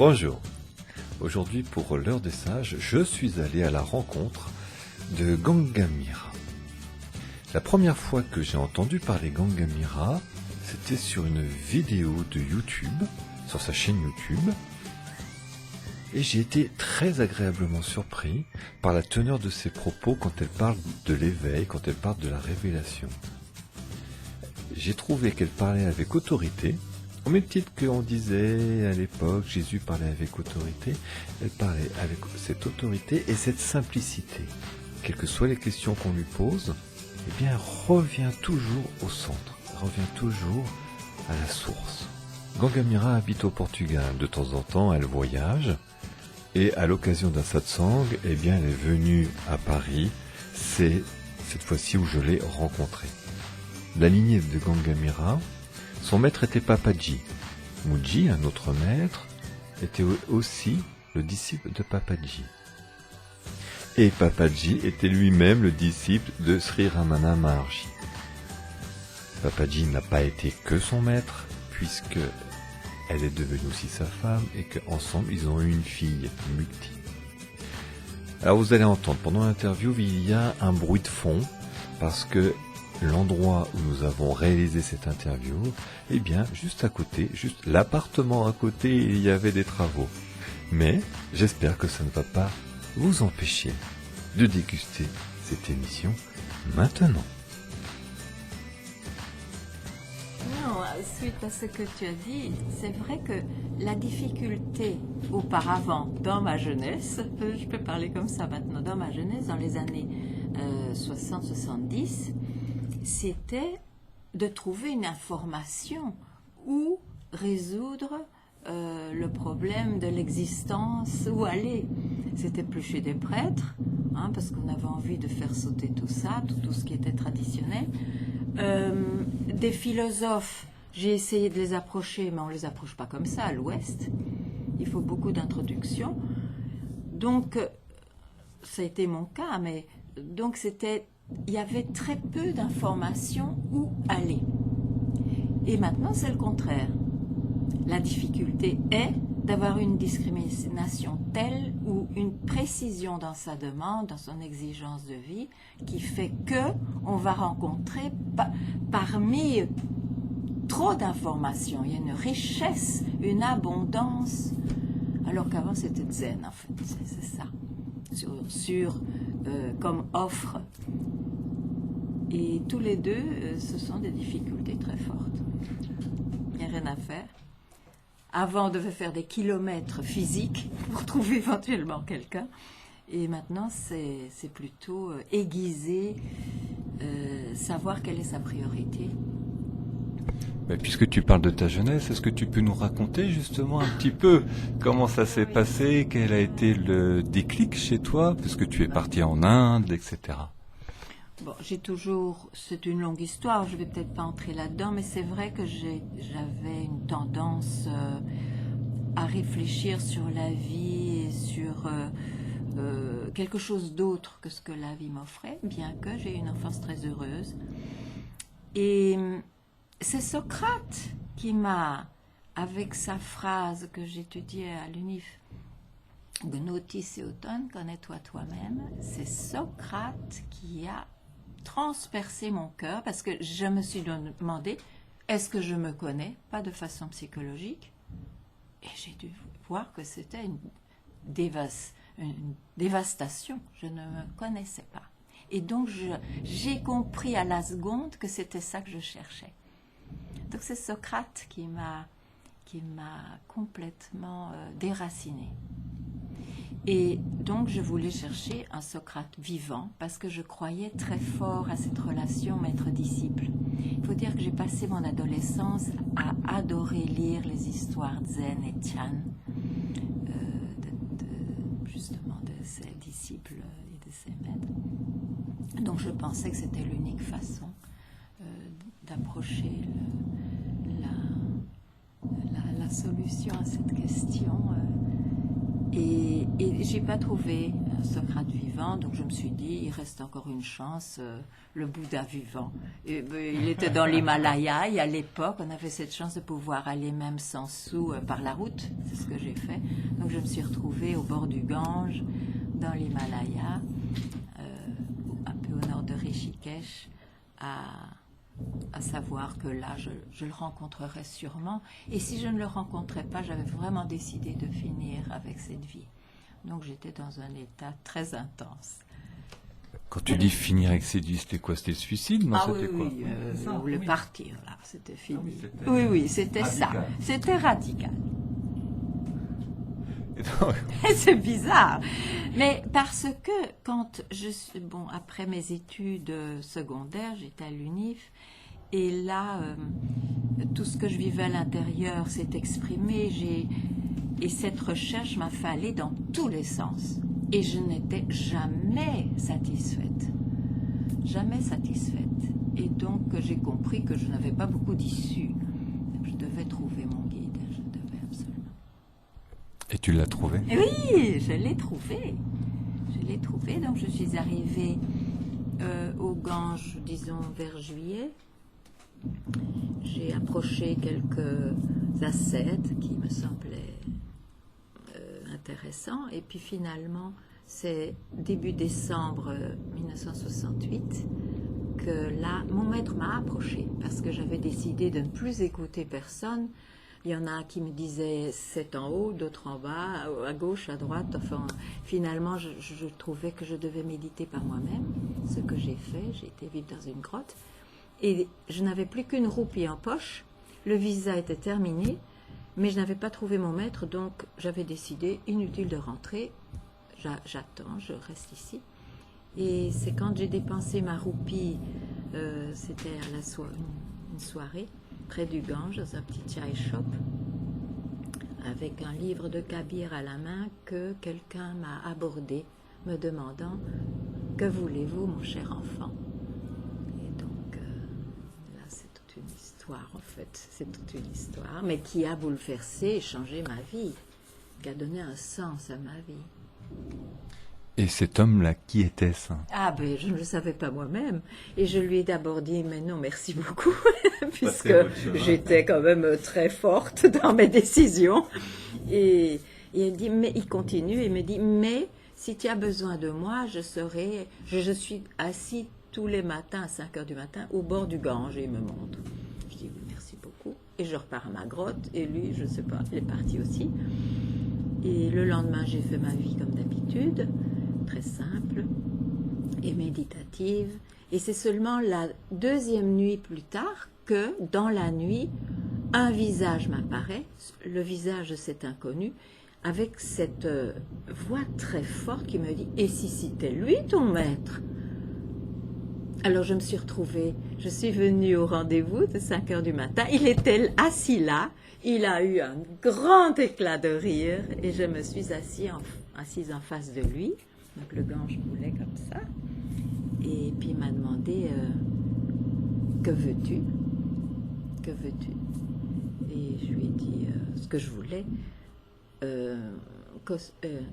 Bonjour. Aujourd'hui, pour l'heure des sages, je suis allé à la rencontre de Gangamira. La première fois que j'ai entendu parler Gangamira, c'était sur une vidéo de YouTube, sur sa chaîne YouTube, et j'ai été très agréablement surpris par la teneur de ses propos quand elle parle de l'éveil, quand elle parle de la révélation. J'ai trouvé qu'elle parlait avec autorité, au même titre qu'on disait à l'époque, Jésus parlait avec autorité, elle parlait avec cette autorité et cette simplicité. Quelles que soient les questions qu'on lui pose, eh bien, elle revient toujours au centre, elle revient toujours à la source. Gangamira habite au Portugal. De temps en temps, elle voyage. Et à l'occasion d'un satsang, eh bien, elle est venue à Paris. C'est cette fois-ci où je l'ai rencontrée. La lignée de Gangamira, son maître était Papaji. Mooji, un autre maître, était aussi le disciple de Papaji. Et Papaji était lui-même le disciple de Sri Ramana Maharshi. Papaji n'a pas été que son maître, puisque elle est devenue aussi sa femme, et qu'ensemble ils ont eu une fille, Mukti. Alors vous allez entendre, pendant l'interview, il y a un bruit de fond, parce que l'endroit où nous avons réalisé cette interview, eh bien, juste à côté, juste l'appartement à côté, il y avait des travaux. Mais j'espère que ça ne va pas vous empêcher de déguster cette émission maintenant. Non, suite à ce que tu as dit, c'est vrai que la difficulté auparavant, dans ma jeunesse, je peux parler comme ça maintenant, dans ma jeunesse, dans les années 60-70, c'était de trouver une information ou résoudre le problème de l'existence, où aller. C'était plus chez des prêtres, parce qu'on avait envie de faire sauter tout ça, tout ce qui était traditionnel. Des philosophes, j'ai essayé de les approcher, mais on ne les approche pas comme ça à l'Ouest. Il faut beaucoup d'introduction. Donc, ça a été mon cas, mais donc il y avait très peu d'informations où aller. Et maintenant, c'est le contraire. La difficulté est d'avoir une discrimination telle ou une précision dans sa demande, dans son exigence de vie, qui fait que on va rencontrer parmi trop d'informations, il y a une richesse, une abondance, alors qu'avant c'était zen en fait, c'est ça, comme offre. Et tous les deux, ce sont des difficultés très fortes. Il n'y a rien à faire. Avant, on devait faire des kilomètres physiques pour trouver éventuellement quelqu'un. Et maintenant, c'est plutôt aiguiser, savoir quelle est sa priorité. Mais puisque tu parles de ta jeunesse, est-ce que tu peux nous raconter justement un petit peu comment ça s'est passé, quel a été le déclic chez toi, puisque tu es parti en Inde, etc. Bon, c'est une longue histoire, je ne vais peut-être pas entrer là-dedans, mais c'est vrai que j'avais une tendance à réfléchir sur la vie et sur quelque chose d'autre que ce que la vie m'offrait, bien que j'ai eu une enfance très heureuse. Et c'est Socrate qui m'a, avec sa phrase que j'étudiais à l'UNIF, Gnotis Eoton, connais-toi toi-même, c'est Socrate qui a transpercé mon cœur, parce que je me suis demandé, est-ce que je me connais? Pas de façon psychologique. Et j'ai dû voir que c'était une dévastation. Je ne me connaissais pas. Et donc, j'ai compris à la seconde que c'était ça que je cherchais. Donc, c'est Socrate qui m'a complètement déracinée. Et donc, je voulais chercher un Socrate vivant parce que je croyais très fort à cette relation maître-disciple. Il faut dire que j'ai passé mon adolescence à adorer lire les histoires zen et Chan, justement de ses disciples et de ses maîtres. Donc, je pensais que c'était l'unique façon d'approcher la solution à cette question. Et j'ai pas trouvé Socrate vivant, donc je me suis dit, il reste encore une chance, le Bouddha vivant. Et, il était dans l'Himalaya, et à l'époque, on avait cette chance de pouvoir aller même sans sou par la route, c'est ce que j'ai fait. Donc je me suis retrouvée au bord du Gange, dans l'Himalaya, un peu au nord de Rishikesh, à savoir que là, je le rencontrerai sûrement. Et si je ne le rencontrais pas, j'avais vraiment décidé de finir avec cette vie. Donc j'étais dans un état très intense. Quand tu dis finir avec cette vie, c'était quoi? C'était le suicide? Non, c'était quoi? Ou le partir, là, c'était fini. Oui, c'était ça. C'était radical. C'est bizarre. Mais parce que quand après mes études secondaires, j'étais à l'UNIF, et là, tout ce que je vivais à l'intérieur s'est exprimé, et cette recherche m'a fait aller dans tous les sens. Et je n'étais jamais satisfaite. Jamais satisfaite. Et donc, j'ai compris que je n'avais pas beaucoup d'issues. Je devais trouver mon guide. Je devais absolument. Et tu l'as trouvé? Oui, je l'ai trouvé. Je l'ai trouvé. Donc, je suis arrivée au Gange, disons, vers juillet. J'ai approché quelques ascètes qui me semblaient intéressants. Et puis finalement, c'est début décembre 1968 que là, mon maître m'a approché parce que j'avais décidé de ne plus écouter personne. Il y en a qui me disaient c'est en haut, d'autres en bas, à gauche, à droite. Enfin, finalement, je trouvais que je devais méditer par moi-même, ce que j'ai fait. J'ai été vivre dans une grotte. Et je n'avais plus qu'une roupie en poche. Le visa était terminé, mais je n'avais pas trouvé mon maître, donc j'avais décidé, inutile de rentrer. J'attends, je reste ici. Et c'est quand j'ai dépensé ma roupie, c'était à une soirée, près du Gange, dans un petit chai shop, avec un livre de Kabir à la main, que quelqu'un m'a abordé, me demandant « Que voulez-vous, mon cher enfant ?» une histoire en fait, c'est toute une histoire, mais qui a bouleversé et changé ma vie, qui a donné un sens à ma vie. Et cet homme-là, qui était-ce? Ah ben, je ne le savais pas moi-même, et je lui ai d'abord dit, mais non, merci beaucoup, puisque j'étais quand même très forte dans mes décisions, et il dit, mais il continue, et me dit, mais si tu as besoin de moi, je suis assis tous les matins à 5 heures du matin au bord du Gange, et il me montre. Je dis oui, merci beaucoup. Et je repars à ma grotte, et lui, je ne sais pas, il est parti aussi. Et le lendemain, j'ai fait ma vie comme d'habitude, très simple et méditative. Et c'est seulement la deuxième nuit plus tard que, dans la nuit, un visage m'apparaît, le visage de cet inconnu, avec cette voix très forte qui me dit « Et si c'était lui ton maître ?» Alors je me suis retrouvée, je suis venue au rendez-vous de 5 heures du matin, il était assis là, il a eu un grand éclat de rire et je me suis assise en face de lui, donc le Gange moulait comme ça, et puis il m'a demandé « Que veux-tu ? Que veux-tu » Et je lui ai dit ce que je voulais.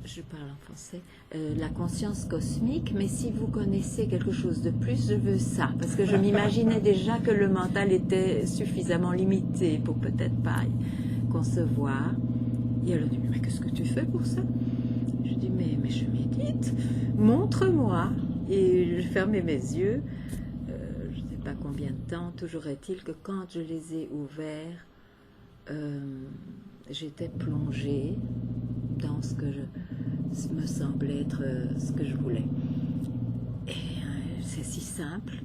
Je parle en français, la conscience cosmique, mais si vous connaissez quelque chose de plus, je veux ça, parce que je m'imaginais déjà que le mental était suffisamment limité pour peut-être pas concevoir. Et elle a dit, mais qu'est-ce que tu fais pour ça? Je dis, mais je médite, montre-moi. Et je fermais mes yeux, je ne sais pas combien de temps, toujours est-il que quand je les ai ouverts, j'étais plongée dans ce que me semblait être ce que je voulais. Et c'est si simple.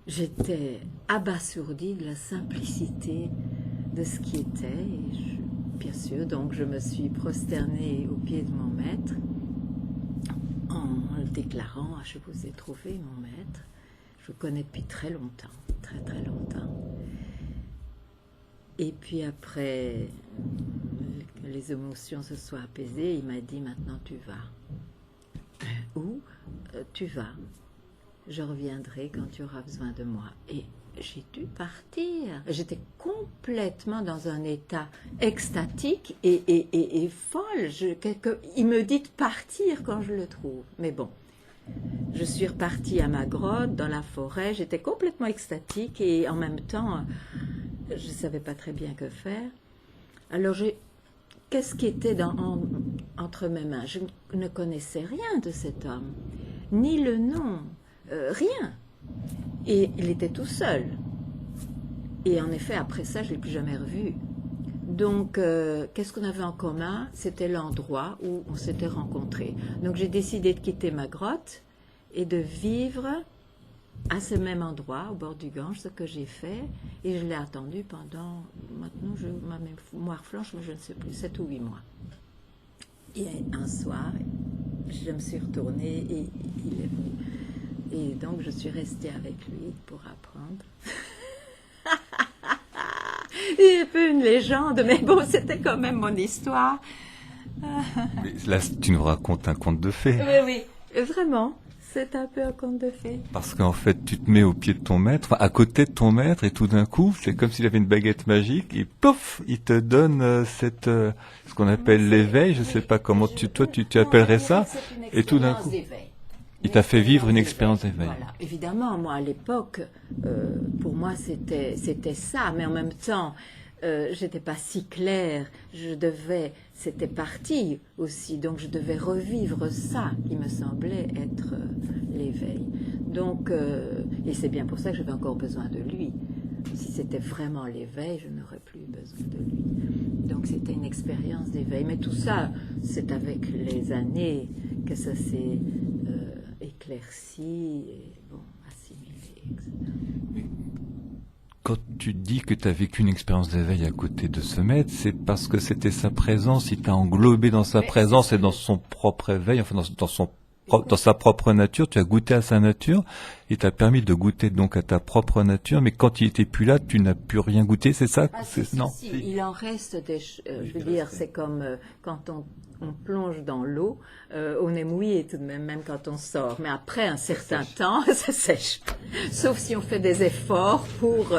J'étais abasourdie de la simplicité de ce qui était. Et bien sûr, donc je me suis prosternée aux pieds de mon maître en le déclarant, je vous ai trouvé mon maître. Je le connais depuis très longtemps, très très longtemps. Et puis après, les émotions se soient apaisées, il m'a dit, maintenant tu vas. Où tu vas? je reviendrai quand tu auras besoin de moi. Et j'ai dû partir. J'étais complètement dans un état extatique et folle. Il me dit de partir quand je le trouve. Mais bon, je suis repartie à ma grotte, dans la forêt. J'étais complètement extatique et en même temps, je ne savais pas très bien que faire. Alors, qu'est-ce qui était entre mes mains? Je ne connaissais rien de cet homme, ni le nom, rien. Et il était tout seul. Et en effet, après ça, je ne l'ai plus jamais revu. Donc, qu'est-ce qu'on avait en commun? C'était l'endroit où on s'était rencontrés. Donc, j'ai décidé de quitter ma grotte et de vivre à ce même endroit, au bord du Gange, ce que j'ai fait. Et je l'ai attendu pendant, maintenant, ma mémoire flanche, mais je ne sais plus, 7 ou 8 mois. Et un soir, je me suis retournée et il est venu. Et donc, je suis restée avec lui pour apprendre. C'est un peu une légende, mais bon, c'était quand même mon histoire. Mais là, tu nous racontes un conte de fées. Oui, vraiment. C'est un peu un conte de fées. Parce qu'en fait, tu te mets au pied de ton maître, à côté de ton maître, et tout d'un coup, c'est comme s'il avait une baguette magique, et pouf, il te donne ce qu'on appelle l'éveil. Je ne sais pas comment tu appellerais ça. Et tout d'un coup, il t'a fait vivre une expérience d'éveil. Voilà. Évidemment, moi, à l'époque, pour moi, c'était ça. Mais en même temps, j'étais pas si claire. C'était parti aussi. Donc, je devais revivre ça, qui me semblait être l'éveil. Donc, et c'est bien pour ça que j'avais encore besoin de lui. Si c'était vraiment l'éveil, je n'aurais plus besoin de lui. Donc, c'était une expérience d'éveil. Mais tout ça, c'est avec les années que ça s'est éclairci et bon, assimilé, etc. Quand tu dis que tu as vécu une expérience d'éveil à côté de ce maître, c'est parce que c'était sa présence, il t'a englobé dans sa présence et dans son propre éveil, enfin dans sa propre nature, tu as goûté à sa nature, il t'a permis de goûter donc à ta propre nature, mais quand il était plus là, tu n'as plus rien goûté, c'est ça? Non. Si. Il en reste je veux dire, c'est comme quand on plonge dans l'eau, on est mouillé tout de même quand on sort. Mais après un certain temps, ça sèche. Sauf si on fait des efforts pour...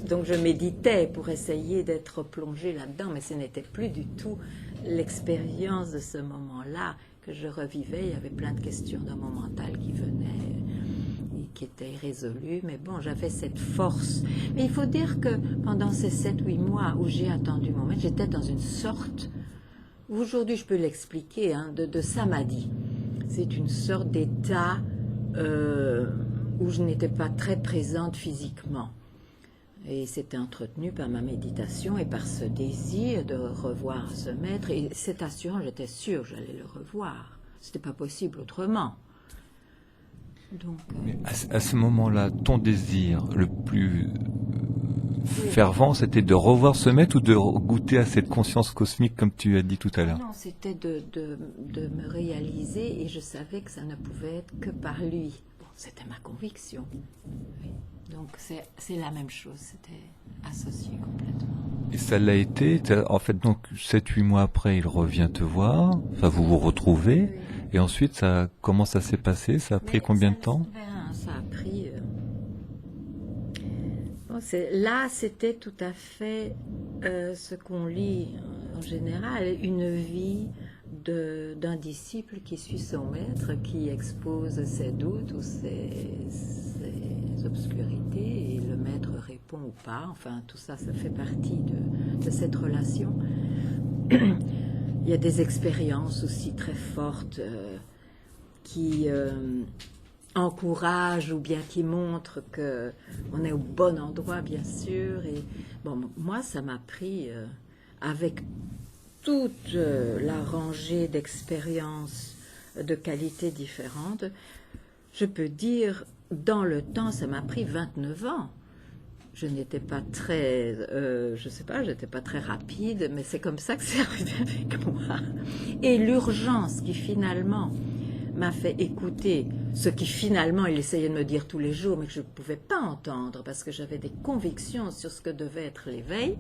donc je méditais pour essayer d'être plongé là-dedans, mais ce n'était plus du tout l'expérience de ce moment-là que je revivais. Il y avait plein de questions dans mon mental qui venaient et qui étaient irrésolues. Mais bon, j'avais cette force. Mais il faut dire que pendant ces 7-8 mois où j'ai attendu mon maître, j'étais dans une sorte... Aujourd'hui, je peux l'expliquer, de samadhi. C'est une sorte d'état où je n'étais pas très présente physiquement. Et c'était entretenu par ma méditation et par ce désir de revoir ce maître. Et cet assurant, j'étais sûre que j'allais le revoir. C'était pas possible autrement. Donc, mais à ce moment-là, ton désir le plus fervent, c'était de revoir ce maître ou de goûter à cette conscience cosmique, comme tu as dit tout à l'heure? Non, c'était de me réaliser et je savais que ça ne pouvait être que par lui. Bon, c'était ma conviction. Oui. Donc c'est la même chose, c'était associé complètement. Et ça l'a été, en fait, donc 7-8 mois après, il revient te voir, enfin vous vous retrouvez, oui. Et ensuite, comment ça s'est passé? Ça a pris combien de temps? Ça a pris... Bon, là, c'était tout à fait ce qu'on lit en général, une vie d'un disciple qui suit son maître, qui expose ses doutes ou ses obscurités, et le maître répond ou pas. Enfin, tout ça, ça fait partie de cette relation. Il y a des expériences aussi très fortes qui encouragent ou bien qui montrent qu'on est au bon endroit, bien sûr. Et bon, moi, ça m'a pris avec toute la rangée d'expériences de qualités différentes. Je peux dire, dans le temps, ça m'a pris 29 ans. Je n'étais pas très, je sais pas, j'étais pas très rapide, mais c'est comme ça que c'est arrivé avec moi. Et l'urgence qui finalement m'a fait écouter ce qui finalement il essayait de me dire tous les jours, mais que je ne pouvais pas entendre parce que j'avais des convictions sur ce que devait être l'éveil.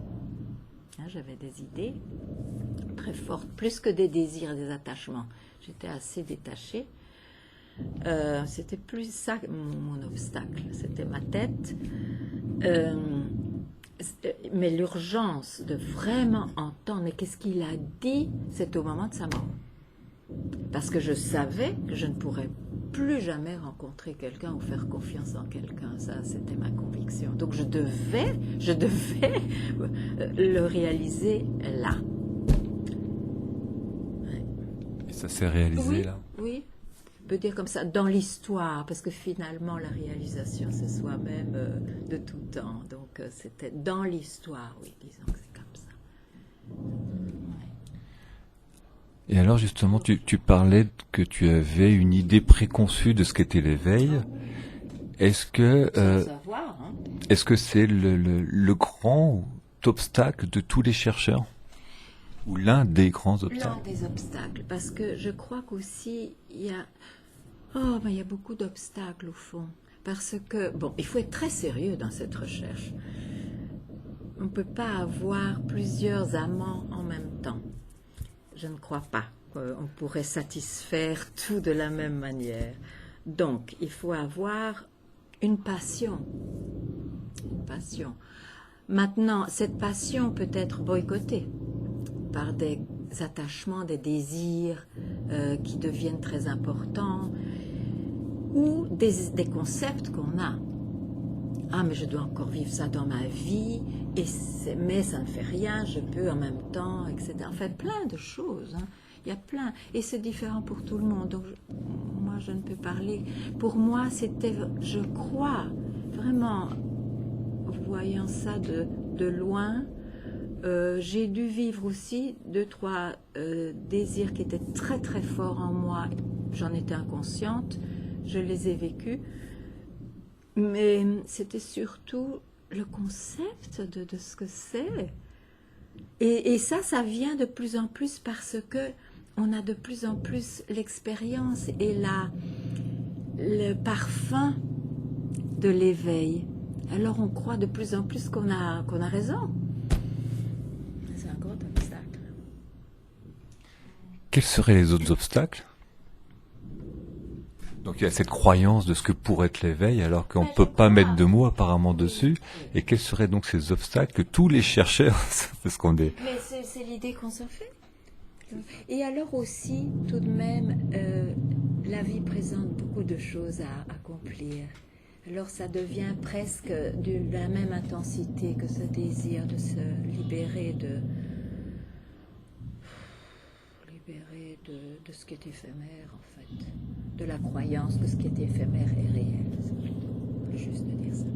J'avais des idées très fortes, plus que des désirs et des attachements. J'étais assez détachée. C'était plus ça mon obstacle, c'était ma tête. Mais l'urgence de vraiment entendre, mais qu'est-ce qu'il a dit, c'est au moment de sa mort. Parce que je savais que je ne pourrais plus jamais rencontrer quelqu'un ou faire confiance en quelqu'un. Ça, c'était ma conviction. Donc je devais le réaliser là. Et ça s'est réalisé Oui, là? oui. On peut dire comme ça, dans l'histoire, parce que finalement la réalisation c'est soi-même de tout temps. Donc c'était dans l'histoire, oui, disons que c'est comme ça. Ouais. Et alors justement, tu parlais que tu avais une idée préconçue de ce qu'était l'éveil. Est-ce que Sans savoir, hein. est-ce que c'est le grand obstacle de tous les chercheurs? Ou l'un des grands L'un obstacles? des obstacles, parce que je crois qu'aussi il y a... Oh, mais il y a beaucoup d'obstacles au fond. Parce que, bon, il faut être très sérieux dans cette recherche. On ne peut pas avoir plusieurs amants en même temps. Je ne crois pas qu'on pourrait satisfaire tout de la même manière. Donc, il faut avoir une passion. Une passion. Maintenant, cette passion peut être boycottée par des attachements, des désirs qui deviennent très importants, ou des concepts qu'on a. Ah, mais je dois encore vivre ça dans ma vie, mais ça ne fait rien, je peux en même temps, etc. En fait, plein de choses. Hein. Il y a plein. Et c'est différent pour tout le monde. Donc, moi, je ne peux parler. Pour moi, c'était, je crois, vraiment, voyant ça de loin, j'ai dû vivre aussi 2-3 désirs qui étaient très très forts en moi. J'en étais inconsciente, je les ai vécus, mais c'était surtout le concept de ce que c'est. Et ça vient de plus en plus parce que on a de plus en plus l'expérience et le parfum de l'éveil. Alors on croit de plus en plus qu'on a raison. C'est un gros obstacle. Quels seraient les autres obstacles? Donc il y a cette croyance de ce que pourrait être l'éveil, alors qu'on ne peut pas mettre de mots apparemment dessus. Et quels seraient donc ces obstacles que tous les chercheurs, parce qu'on est... Mais c'est l'idée qu'on s'en fait. Et alors aussi, tout de même, la vie présente beaucoup de choses à accomplir. Alors ça devient presque de la même intensité que ce désir de se libérer de ce qui est éphémère, en fait. De la croyance que ce qui est éphémère est réel. C'est plutôt plus juste de dire ça.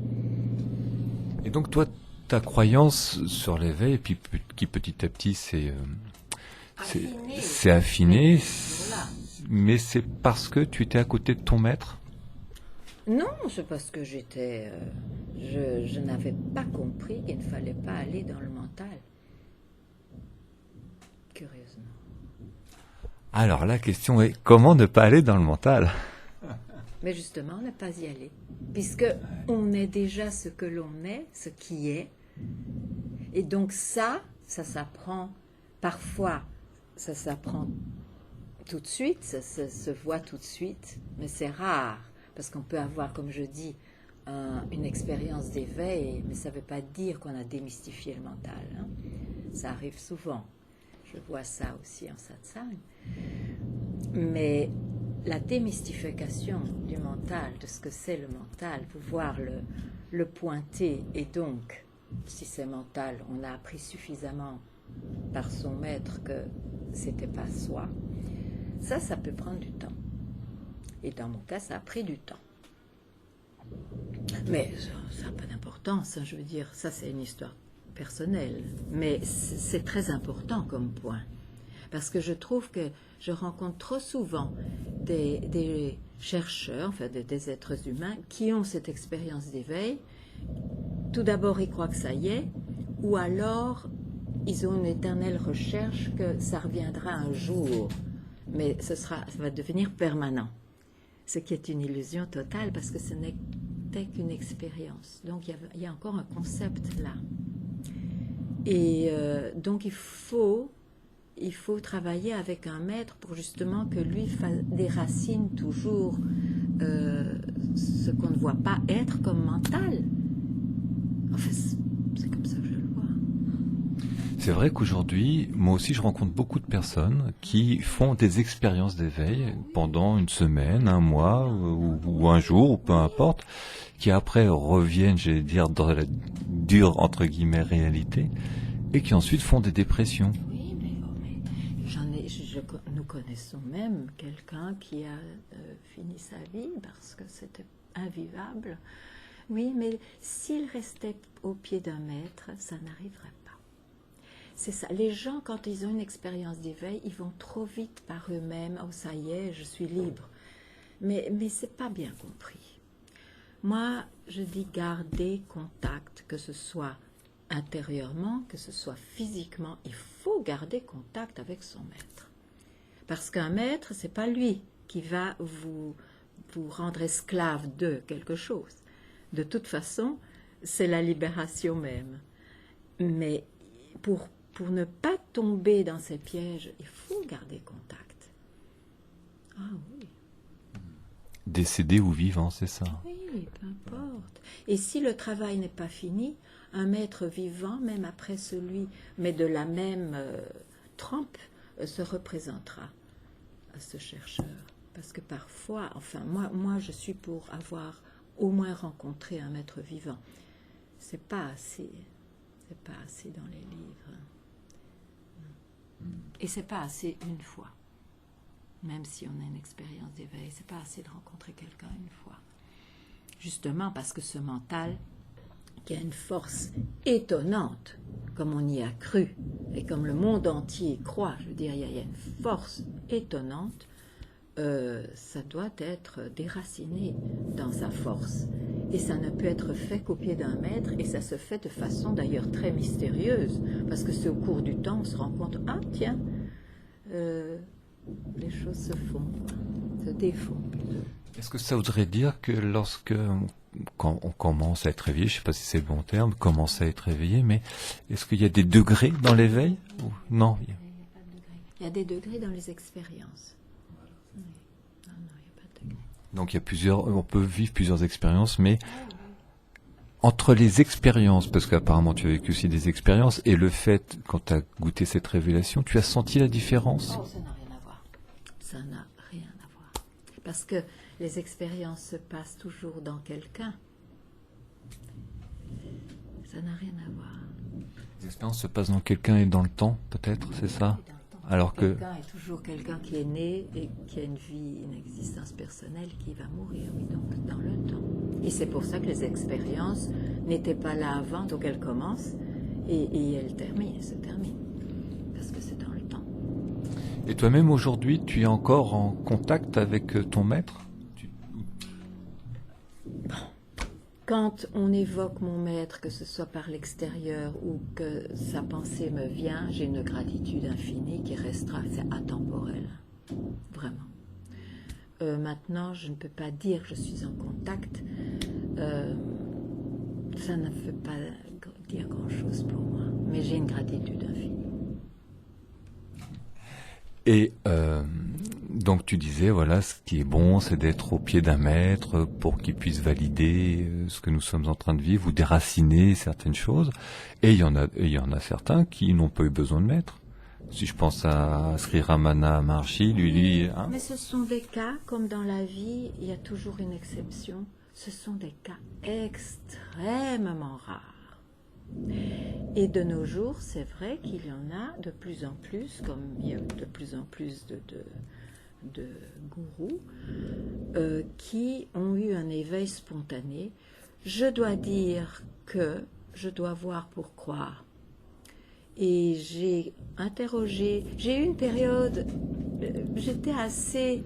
Et donc toi, ta croyance sur l'éveil, et puis qui petit à petit s'est affiné, Voilà. mais c'est parce que tu étais à côté de ton maître? Non, c'est parce que je n'avais pas compris qu'il ne fallait pas aller dans le mental. Curieusement. Alors la question est, comment ne pas aller dans le mental? Mais justement, ne pas y aller. Puisque on est déjà ce que l'on est, ce qui est. Et donc ça s'apprend. Parfois, ça s'apprend tout de suite, ça se voit tout de suite, mais c'est rare. Parce qu'on peut avoir, comme je dis, une expérience d'éveil, mais ça ne veut pas dire qu'on a démystifié le mental. Hein. Ça arrive souvent. Je vois ça aussi en satsang. Mais la démystification du mental, de ce que c'est le mental, pouvoir le pointer, et donc, si c'est mental, on a appris suffisamment par son maître que c'était pas soi, ça peut prendre du temps. Et dans mon cas, ça a pris du temps. Mais ça n'a pas d'importance, hein, je veux dire, ça c'est une histoire personnelle. Mais c'est très important comme point. Parce que je trouve que je rencontre trop souvent des chercheurs, enfin des êtres humains, qui ont cette expérience d'éveil. Tout d'abord, ils croient que ça y est, ou alors ils ont une éternelle recherche que ça reviendra un jour, mais ça va devenir permanent. Ce qui est une illusion totale parce que ce n'était qu'une expérience. Donc il y a encore un concept là. Et donc il faut il faut travailler avec un maître pour justement que lui déracine toujours ce qu'on ne voit pas être comme mental. Enfin, c'est comme ça que je le vois. C'est vrai qu'aujourd'hui, moi aussi, je rencontre beaucoup de personnes qui font des expériences d'éveil pendant une semaine, un mois ou un jour, ou peu importe, qui après reviennent, j'allais dire, dans la dure, entre guillemets, réalité, et qui ensuite font des dépressions. Oui, mais nous connaissons même quelqu'un qui a fini sa vie parce que c'était invivable. Oui, mais s'il restait au pied d'un maître, ça n'arriverait pas. C'est ça. Les gens, quand ils ont une expérience d'éveil, ils vont trop vite par eux-mêmes. Oh, ça y est, je suis libre. Mais c'est pas bien compris. Moi, je dis garder contact, que ce soit intérieurement, que ce soit physiquement. Il faut garder contact avec son maître. Parce qu'un maître, c'est pas lui qui va vous rendre esclave de quelque chose. De toute façon, c'est la libération même. Mais pour ne pas tomber dans ces pièges, il faut garder contact. Ah oui. Décédé ou vivant, c'est ça. Oui, peu importe. Et si le travail n'est pas fini, un maître vivant, même après celui, mais de la même trempe, se représentera à ce chercheur. Parce que parfois, enfin, moi je suis pour avoir au moins rencontré un maître vivant. C'est pas assez dans les livres. Et c'est pas assez une fois. Même si on a une expérience d'éveil, c'est pas assez de rencontrer quelqu'un une fois. Justement parce que ce mental, qui a une force étonnante, comme on y a cru, et comme le monde entier croit, je veux dire, il y a une force étonnante, ça doit être déraciné dans sa force. Et ça ne peut être fait qu'au pied d'un maître, et ça se fait de façon d'ailleurs très mystérieuse, parce que c'est au cours du temps, on se rend compte, ah tiens, les choses se font, se défont. Est-ce que ça voudrait dire que quand on commence à être réveillé, je ne sais pas si c'est le bon terme, commence à être réveillé, mais est-ce qu'il y a des degrés dans l'éveil ou non? Il n'y a pas de degrés. Il y a des degrés dans les expériences. Oui. Non, il n'y a pas de degrés. Donc on peut vivre plusieurs expériences, mais entre les expériences, parce qu'apparemment tu as vécu aussi des expériences, et le fait, quand tu as goûté cette révélation, tu as senti la différence? Oh, ça n'a rien à voir. Ça n'a rien à voir. Parce que les expériences se passent toujours dans quelqu'un. Ça n'a rien à voir. Les expériences se passent dans quelqu'un et dans le temps, peut-être, c'est ça? Alors que quelqu'un est toujours quelqu'un qui est né et qui a une vie, une existence personnelle qui va mourir, oui, donc dans le temps. Et c'est pour ça que les expériences n'étaient pas là avant, donc elles commencent et elles se terminent. Parce que c'est dans le temps. Et toi-même aujourd'hui, tu es encore en contact avec ton maître? Quand on évoque mon maître, que ce soit par l'extérieur ou que sa pensée me vient, j'ai une gratitude infinie qui restera, c'est atemporel, vraiment. Maintenant, je ne peux pas dire que je suis en contact, ça ne veut pas dire grand-chose pour moi, mais j'ai une gratitude infinie. Et donc tu disais, voilà, ce qui est bon, c'est d'être au pied d'un maître pour qu'il puisse valider ce que nous sommes en train de vivre ou déraciner certaines choses. Et il y en a certains qui n'ont pas eu besoin de maître. Si je pense à Sri Ramana Maharshi, lui... Hein. Mais ce sont des cas, comme dans la vie, il y a toujours une exception. Ce sont des cas extrêmement rares. Et de nos jours, c'est vrai qu'il y en a de plus en plus, comme il y a de plus en plus de gourous qui ont eu un éveil spontané. Je dois dire que je dois voir pour croire. Et j'ai eu une période, j'étais assez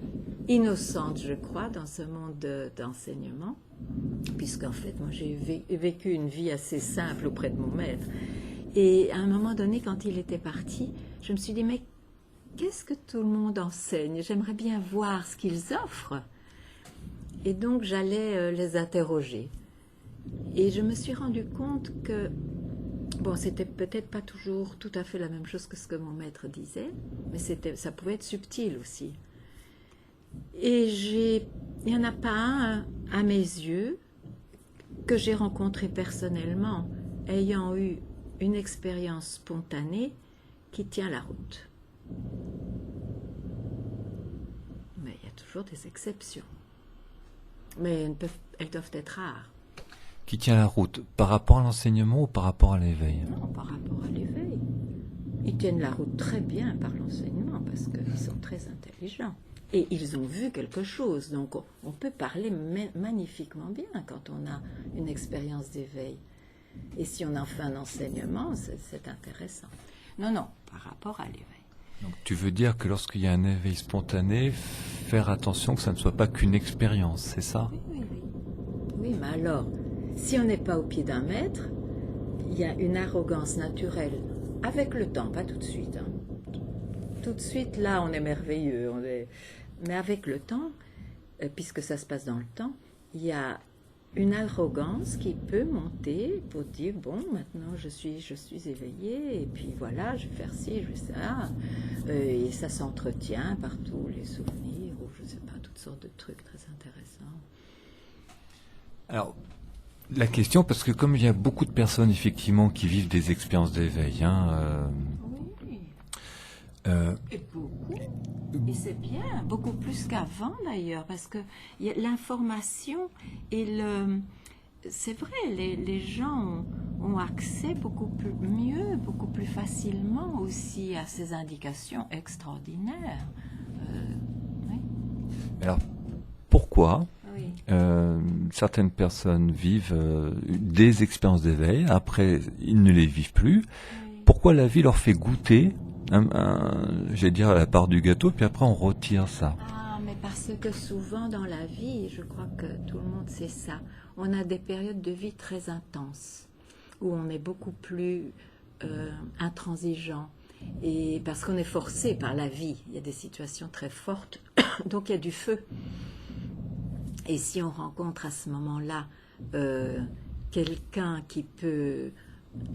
innocente, je crois, dans ce monde d'enseignement, puisqu'en fait, moi, j'ai vécu une vie assez simple auprès de mon maître. Et à un moment donné, quand il était parti, je me suis dit, mais qu'est-ce que tout le monde enseigne? J'aimerais bien voir ce qu'ils offrent. Et donc, j'allais les interroger. Et je me suis rendu compte que Bon, c'était peut-être pas toujours tout à fait la même chose que ce que mon maître disait, mais ça pouvait être subtil aussi. Et il n'y en a pas un, à mes yeux, que j'ai rencontré personnellement, ayant eu une expérience spontanée qui tient la route. Mais il y a toujours des exceptions. Mais elles doivent être rares. Qui tient la route par rapport à l'enseignement ou par rapport à l'éveil? Non, par rapport à l'éveil. Ils tiennent la route très bien par l'enseignement parce qu'ils sont très intelligents. Et ils ont vu quelque chose. Donc on peut parler magnifiquement bien quand on a une expérience d'éveil. Et si on en fait un enseignement, c'est intéressant. Non, par rapport à l'éveil. Donc, tu veux dire que lorsqu'il y a un éveil spontané, faire attention que ça ne soit pas qu'une expérience, c'est ça? Oui. Oui, mais alors, si on n'est pas au pied d'un maître, il y a une arrogance naturelle. Avec le temps, pas tout de suite. Hein. Tout de suite, là, on est merveilleux. Mais avec le temps, puisque ça se passe dans le temps, il y a une arrogance qui peut monter pour dire, bon, maintenant je suis éveillé, et puis voilà, je vais faire ci, je vais ça. Et ça s'entretient par tous les souvenirs, ou je ne sais pas, toutes sortes de trucs très intéressants. Alors, la question, parce que comme il y a beaucoup de personnes, effectivement, qui vivent des expériences d'éveil, Oui. Et beaucoup. Et c'est bien, beaucoup plus qu'avant d'ailleurs, parce que l'information et c'est vrai, les gens ont accès beaucoup mieux, beaucoup plus facilement aussi à ces indications extraordinaires. Oui. Alors, pourquoi Oui. certaines personnes vivent des expériences d'éveil, après ils ne les vivent plus? Oui. Pourquoi la vie leur fait goûter j'allais dire à la part du gâteau, puis après on retire ça? Ah, mais parce que souvent dans la vie, je crois que tout le monde sait ça, on a des périodes de vie très intenses, où on est beaucoup plus intransigeant, et parce qu'on est forcé par la vie, il y a des situations très fortes, donc il y a du feu. Et si on rencontre à ce moment-là quelqu'un qui peut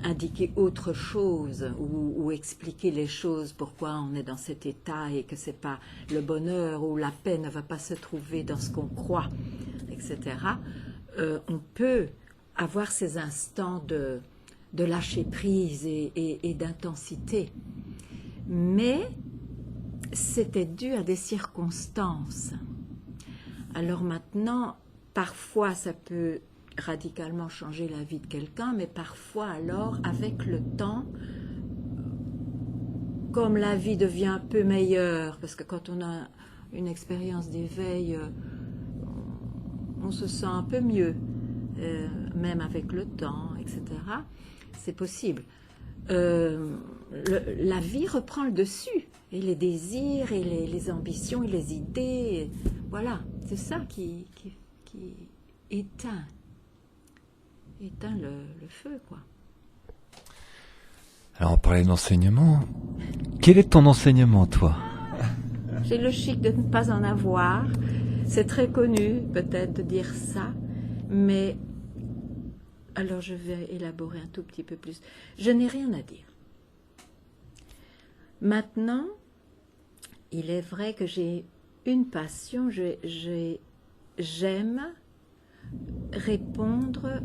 indiquer autre chose ou expliquer les choses, pourquoi on est dans cet état et que c'est pas le bonheur ou la paix ne va pas se trouver dans ce qu'on croit, etc. On peut avoir ces instants de lâcher prise et d'intensité. Mais c'était dû à des circonstances. Alors maintenant, parfois ça peut radicalement changer la vie de quelqu'un, mais parfois alors, avec le temps, comme la vie devient un peu meilleure, parce que quand on a une expérience d'éveil, on se sent un peu mieux, même avec le temps, etc. C'est possible. La vie reprend le dessus, et les désirs, et les ambitions, et les idées, voilà, c'est ça qui éteint le feu, quoi. Alors on parlait d'enseignement. Quel est ton enseignement, toi? J'ai le chic de ne pas en avoir. C'est très connu, peut-être, de dire ça, mais alors je vais élaborer un tout petit peu plus. Je n'ai rien à dire. Maintenant, il est vrai que j'ai une passion, j'aime répondre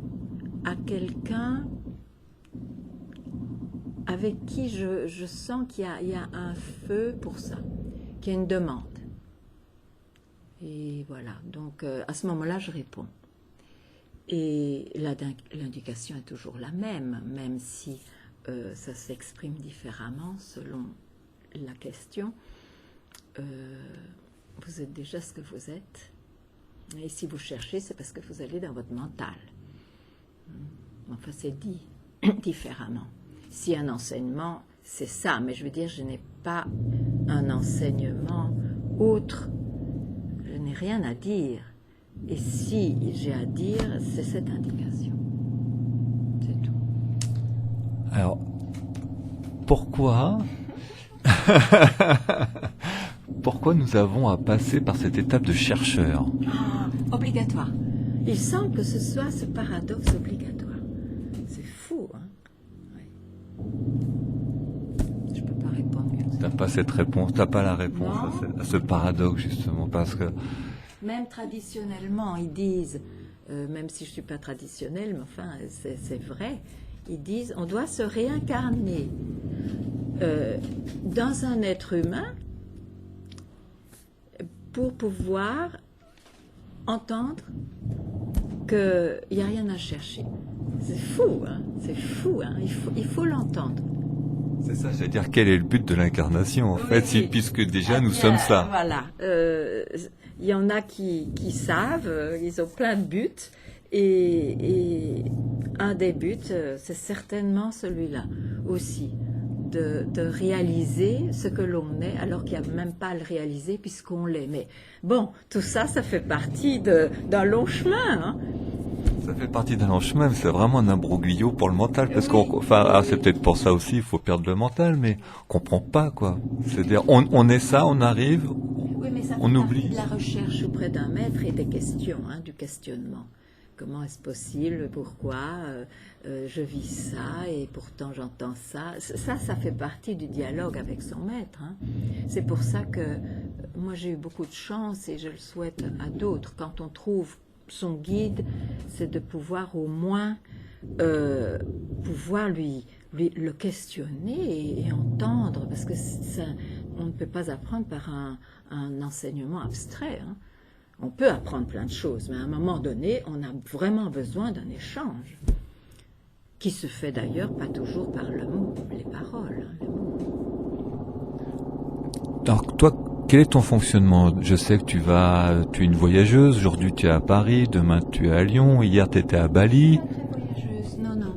à quelqu'un avec qui je sens qu'il y a un feu pour ça, qu'il y a une demande. Et voilà, donc à ce moment-là, je réponds. Et l'indication est toujours la même si ça s'exprime différemment selon la question. Vous êtes déjà ce que vous êtes. Et si vous cherchez, c'est parce que vous allez dans votre mental. Enfin, c'est dit différemment. Si un enseignement, c'est ça, mais je veux dire, je n'ai pas un enseignement autre. Je n'ai rien à dire. Et si j'ai à dire, c'est cette indication. C'est tout. Alors, pourquoi nous avons à passer par cette étape de chercheur? Obligatoire. Il semble que ce soit ce paradoxe obligatoire. C'est fou, hein? Oui. pas cette réponse, t'as pas la réponse Non. à ce paradoxe justement, parce que Même traditionnellement, ils disent, même si je ne suis pas traditionnelle, mais enfin, c'est vrai, ils disent on doit se réincarner dans un être humain pour pouvoir entendre qu'il n'y a rien à chercher. C'est fou, hein, c'est fou, hein, il faut l'entendre. c'est ça, j'allais dire quel est le but de l'incarnation en fait, Oui. puisque déjà nous bien, sommes ça. Voilà. Il y en a qui savent, ils ont plein de buts. Et un des buts, c'est certainement celui-là aussi, de réaliser ce que l'on est, alors qu'il n'y a même pas à le réaliser puisqu'on l'est. Mais bon, tout ça, ça fait partie d'un long chemin. Hein. Ça fait partie d'un long chemin, mais c'est vraiment un imbroglio pour le mental, parce Oui. c'est peut-être pour ça aussi, il faut perdre le mental, mais on comprend pas, quoi. C'est-à-dire, on est ça, on arrive, Oui, mais ça fait on partie oublie. de la recherche auprès d'un maître et des questions, hein, du questionnement. Comment est-ce possible? Pourquoi je vis ça et pourtant j'entends ça? Ça fait partie du dialogue avec son maître. Hein. C'est pour ça que moi j'ai eu beaucoup de chance et je le souhaite à d'autres. Quand on trouve son guide, c'est de pouvoir au moins pouvoir lui le questionner et entendre, parce que on ne peut pas apprendre par un enseignement abstrait. Hein. On peut apprendre plein de choses, mais à un moment donné, on a vraiment besoin d'un échange, qui se fait d'ailleurs pas toujours par le mot, les paroles. Hein, les mots. Alors, toi, quel est ton fonctionnement? Je sais que tu es une voyageuse, aujourd'hui tu es à Paris, demain tu es à Lyon, hier tu étais à Bali. Pas très voyageuse, non, non.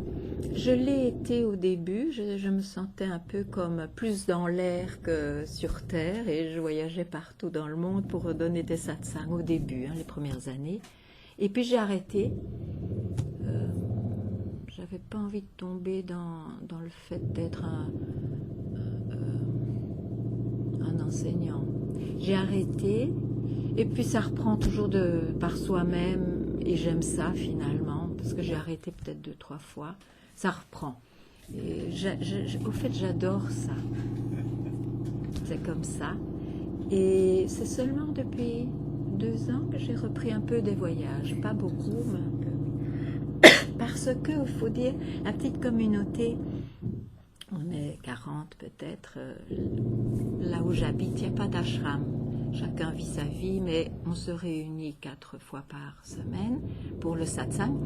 Je l'ai été au début, je me sentais un peu comme plus dans l'air que sur terre et je voyageais partout dans le monde pour donner des satsangs au début, hein, les premières années. Et puis j'ai arrêté. J'avais pas envie de tomber dans le fait d'être un enseignant. J'ai arrêté et puis ça reprend toujours par soi-même et j'aime ça finalement parce que j'ai arrêté peut-être 2-3 fois. Ça reprend. Et au fait, j'adore ça. C'est comme ça. Et c'est seulement depuis 2 ans que j'ai repris un peu des voyages. Pas beaucoup, mais un peu. Parce que, il faut dire, la petite communauté, on est 40 peut-être, là où j'habite, il n'y a pas d'ashram. Chacun vit sa vie, mais on se réunit 4 fois par semaine pour le satsang.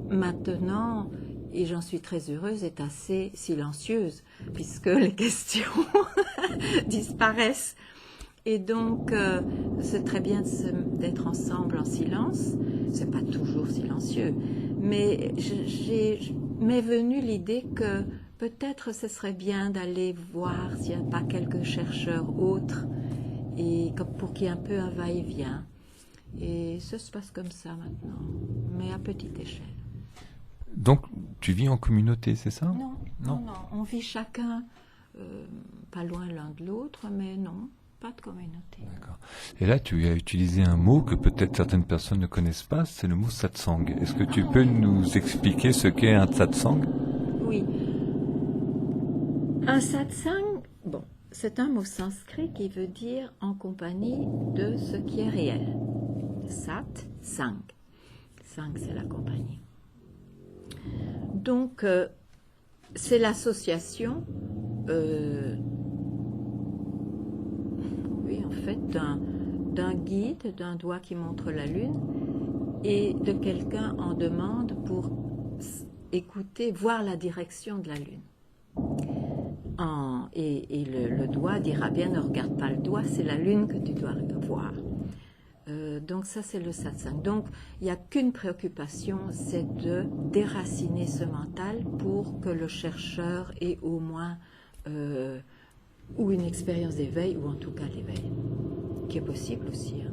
Maintenant, et j'en suis très heureuse, est assez silencieuse, puisque les questions disparaissent. Et donc, c'est très bien d'être ensemble en silence. C'est pas toujours silencieux, mais m'est venue l'idée que peut-être ce serait bien d'aller voir s'il n'y a pas quelques chercheurs autres, et pour qu'il y ait un peu un va-et-vient. Et ça se passe comme ça maintenant, mais à petite échelle. Donc, tu vis en communauté, c'est ça? Non. On vit chacun pas loin l'un de l'autre, mais non, pas de communauté. D'accord. Et là, tu as utilisé un mot que peut-être certaines personnes ne connaissent pas, c'est le mot satsang. Est-ce que tu peux nous expliquer ce qu'est un satsang? Oui. Un satsang, bon, c'est un mot sanskrit qui veut dire en compagnie de ce qui est réel. Sat, sang. Sang, c'est la compagnie. Donc, c'est l'association, oui, en fait, d'un guide, d'un doigt qui montre la lune, et de quelqu'un en demande pour écouter, voir la direction de la lune. Et le doigt dira bien, ne regarde pas le doigt, c'est la lune que tu dois voir. Donc ça, c'est le satsang. Donc, il n'y a qu'une préoccupation, c'est de déraciner ce mental pour que le chercheur ait au moins ou une expérience d'éveil, ou en tout cas l'éveil, qui est possible aussi. Hein.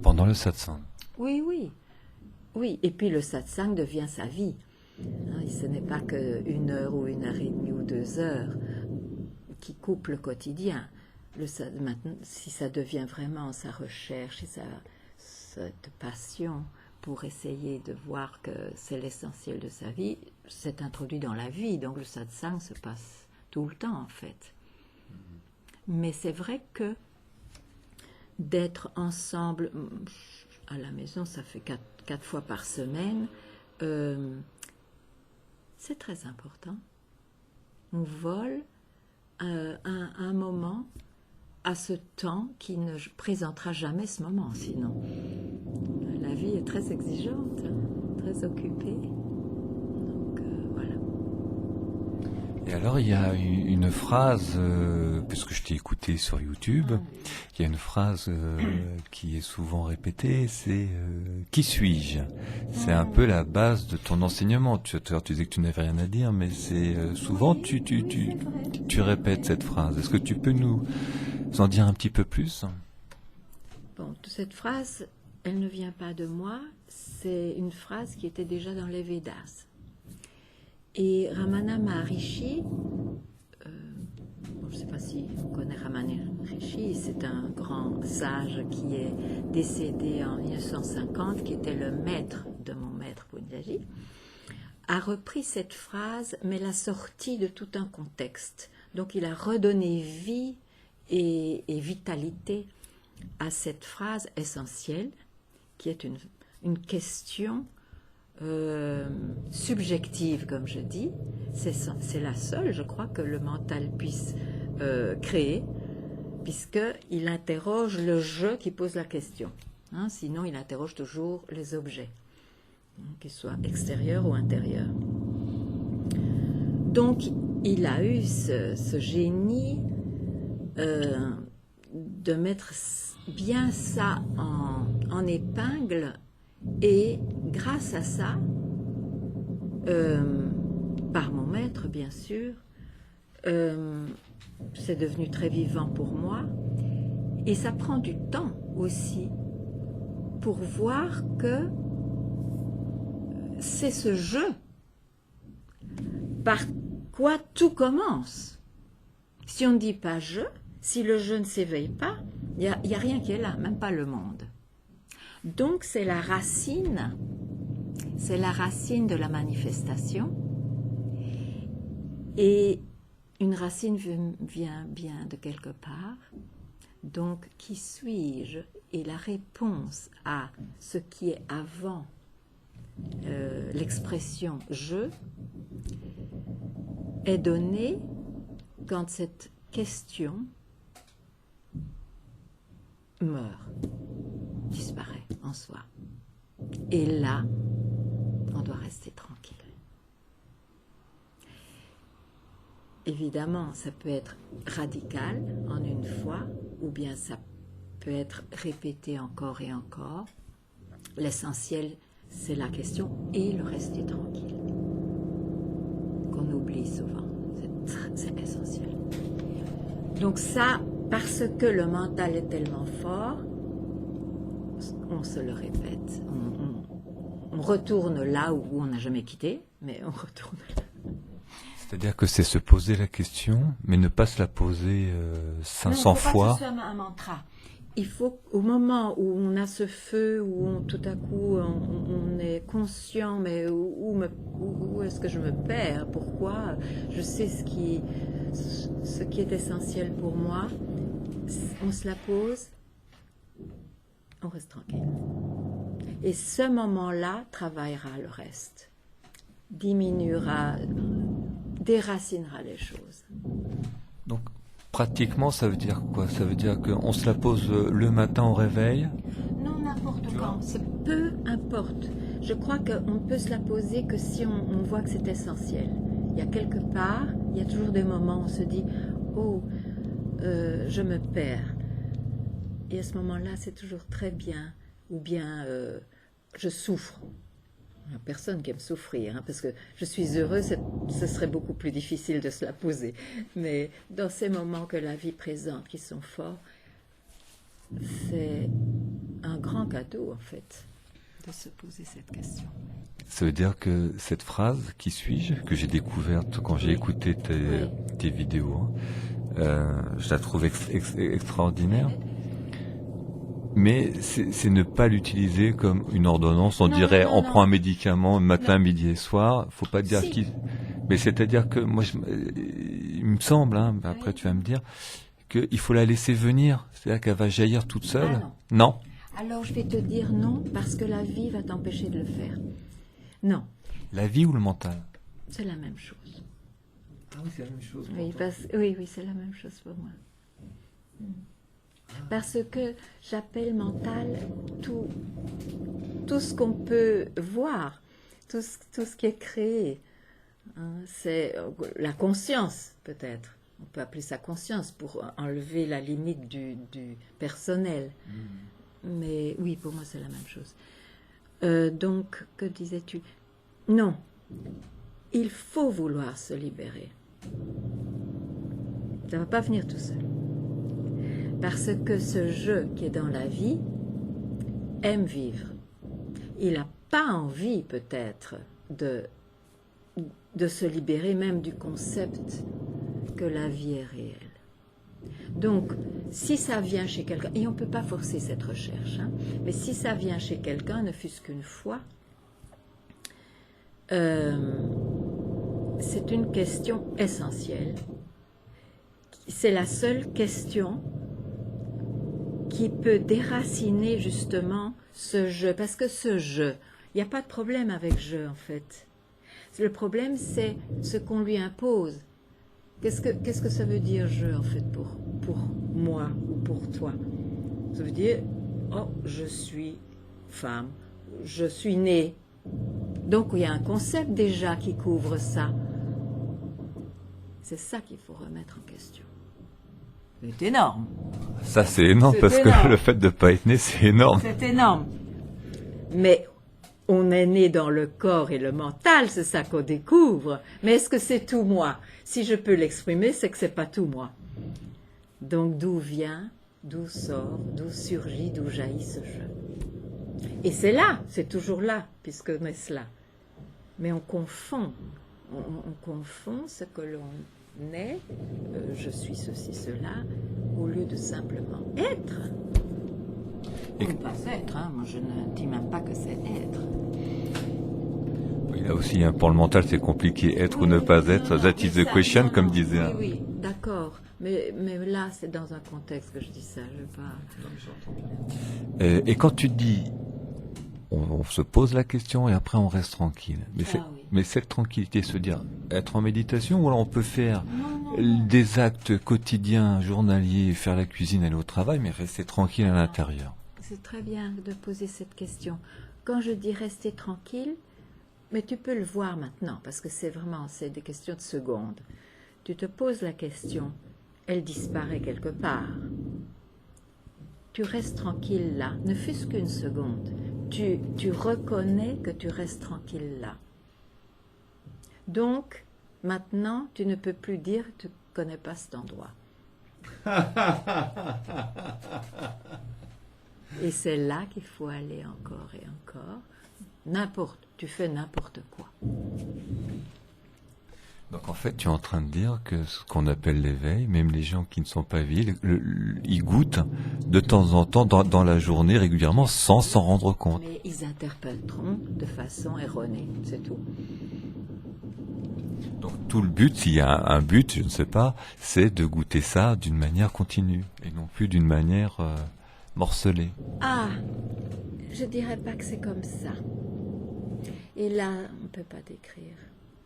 Pendant le satsang? Oui. Et puis le satsang devient sa vie. Hein, ce n'est pas que 1 heure ou 1h30 ou 2 heures qui coupent le quotidien. Maintenant, si ça devient vraiment sa recherche et cette passion pour essayer de voir que c'est l'essentiel de sa vie, c'est introduit dans la vie. Donc le satsang se passe tout le temps en fait. Mais c'est vrai que d'être ensemble à la maison, ça fait 4 fois par semaine, c'est très important. On vole un moment à ce temps qui ne présentera jamais ce moment, sinon. La vie est très exigeante, très occupée. Donc, voilà. Et alors, il y a une phrase, puisque je t'ai écouté sur YouTube, il y a une phrase qui est souvent répétée, c'est « Qui suis-je » C'est un peu la base de ton enseignement. Tu disais que tu n'avais rien à dire, mais c'est souvent tu répètes cette phrase. Est-ce que tu peux nous en dire un petit peu plus? Bon, cette phrase, elle ne vient pas de moi, c'est une phrase qui était déjà dans les Védas. Et Ramana Maharishi, je ne sais pas si on connaît Ramana Maharishi, c'est un grand sage qui est décédé en 1950, qui était le maître de mon maître Punjabi, a repris cette phrase, mais l'a sortie de tout un contexte. Donc il a redonné vie et vitalité à cette phrase essentielle, qui est une question subjective, comme je dis. C'est la seule, je crois, que le mental puisse créer, puisqu'il interroge le je qui pose la question. Sinon, il interroge toujours les objets, qu'ils soient extérieurs ou intérieurs. Donc, il a eu ce génie de mettre bien ça en épingle, et grâce à ça, par mon maître bien sûr, c'est devenu très vivant pour moi, et ça prend du temps aussi pour voir que c'est ce jeu par quoi tout commence. Si on ne dit pas je, si le je ne s'éveille pas, il n'y a rien qui est là, même pas le monde. Donc c'est la racine de la manifestation, et une racine vient bien de quelque part. Donc qui suis-je? Et la réponse à ce qui est avant l'expression je est donnée quand cette question meurt, disparaît en soi. Et là, on doit rester tranquille. Évidemment, ça peut être radical en une fois, ou bien ça peut être répété encore et encore. L'essentiel, c'est la question et le rester tranquille, qu'on oublie souvent. C'est essentiel. Donc ça, parce que le mental est tellement fort, on se le répète. On retourne là où on n'a jamais quitté, mais on retourne là. C'est-à-dire que c'est se poser la question, mais ne pas se la poser 500 fois. Non, il ne faut pas que ce soit un mantra. Il faut, au moment où on a ce feu, où tout à coup on est conscient, mais où est-ce que je me perds? Pourquoi? Je sais ce qui est essentiel pour moi. On se la pose, on reste tranquille. Et ce moment-là travaillera le reste, diminuera, déracinera les choses. Donc, pratiquement, ça veut dire quoi? Ça veut dire qu'on se la pose le matin au réveil? Non, n'importe quand. C'est peu importe. Je crois qu'on ne peut se la poser que si on voit que c'est essentiel. Il y a quelque part, il y a toujours des moments où on se dit « Oh, je me perds ». Et à ce moment-là, c'est toujours très bien. Ou bien je souffre. Il n'y a personne qui aime souffrir, parce que je suis heureuse, ce serait beaucoup plus difficile de se la poser. Mais dans ces moments que la vie présente, qui sont forts, c'est un grand cadeau, en fait, de se poser cette question. Ça veut dire que cette phrase, qui suis-je, que j'ai découverte quand j'ai écouté tes vidéos, je la trouve extraordinaire. Mais c'est ne pas l'utiliser comme une ordonnance. On dirait, on prend un médicament matin, midi et soir. Faut pas dire Mais c'est-à-dire que moi, il me semble, hein, après tu vas me dire, qu'il faut la laisser venir. C'est-à-dire qu'elle va jaillir toute seule. Ah non. Alors je vais te dire non, parce que la vie va t'empêcher de le faire. Non. La vie ou le mental? C'est la même chose. Ah oui, c'est la même chose. Oui, c'est la même chose pour moi. Parce que j'appelle mental tout ce qu'on peut voir, tout ce qui est créé. Hein, c'est la conscience, peut-être. On peut appeler ça conscience pour enlever la limite du personnel. Mais oui, pour moi, c'est la même chose. Donc, que disais-tu? Non, il faut vouloir se libérer. Ça ne va pas venir tout seul. Parce que ce jeu qui est dans la vie aime vivre. Il n'a pas envie, peut-être, de se libérer même du concept que la vie est réelle. Donc, si ça vient chez quelqu'un, et on ne peut pas forcer cette recherche, hein, mais si ça vient chez quelqu'un, ne fût-ce qu'une fois, c'est une question essentielle. C'est la seule question qui peut déraciner justement ce jeu. Parce que ce jeu, il n'y a pas de problème avec jeu en fait. Le problème, c'est ce qu'on lui impose. Qu'est-ce que ça veut dire jeu en fait pour moi ou pour toi? Ça veut dire, oh, je suis femme, je suis née. Donc il y a un concept déjà qui couvre ça. C'est ça qu'il faut remettre en question. C'est énorme. Ça c'est énorme parce que le fait de ne pas être né, c'est énorme. C'est énorme. Mais on est né dans le corps et le mental, c'est ça qu'on découvre. Mais est-ce que c'est tout moi? Si je peux l'exprimer, c'est que c'est pas tout moi. Donc d'où vient, d'où sort, d'où surgit, d'où jaillit ce jeu? Et c'est là, c'est toujours là, puisqu'on est cela. Mais on confond ce que l'on est, je suis ceci, cela, au lieu de simplement être. Ou ne pas être, hein. Moi je ne dis même pas que c'est être. Oui, là aussi, hein, pour le mental, c'est compliqué, être ou ne pas être, that is the question, comme disait. Oui, d'accord. Mais là, c'est dans un contexte que je dis ça, je veux pas... Et quand tu dis, on se pose la question et après on reste tranquille. Mais cette tranquillité, se dire, être en méditation, ou alors on peut faire des actes quotidiens, journaliers, faire la cuisine, aller au travail, mais rester tranquille à l'intérieur. C'est très bien de poser cette question. Quand je dis rester tranquille, mais tu peux le voir maintenant, parce que c'est des questions de secondes. Tu te poses la question, elle disparaît quelque part. Tu restes tranquille là, ne fût-ce qu'une seconde. Tu reconnais que tu restes tranquille là. Donc, maintenant, tu ne peux plus dire que tu ne connais pas cet endroit. Et c'est là qu'il faut aller encore et encore. Tu fais n'importe quoi. Donc en fait, tu es en train de dire que ce qu'on appelle l'éveil, même les gens qui ne sont pas éveillés, ils goûtent de temps en temps dans la journée régulièrement sans s'en rendre compte. Mais ils interpréteront de façon erronée, c'est tout. Donc tout le but, s'il y a un but, je ne sais pas, c'est de goûter ça d'une manière continue et non plus d'une manière morcelée. Ah, je dirais pas que c'est comme ça. Et là, on ne peut pas décrire.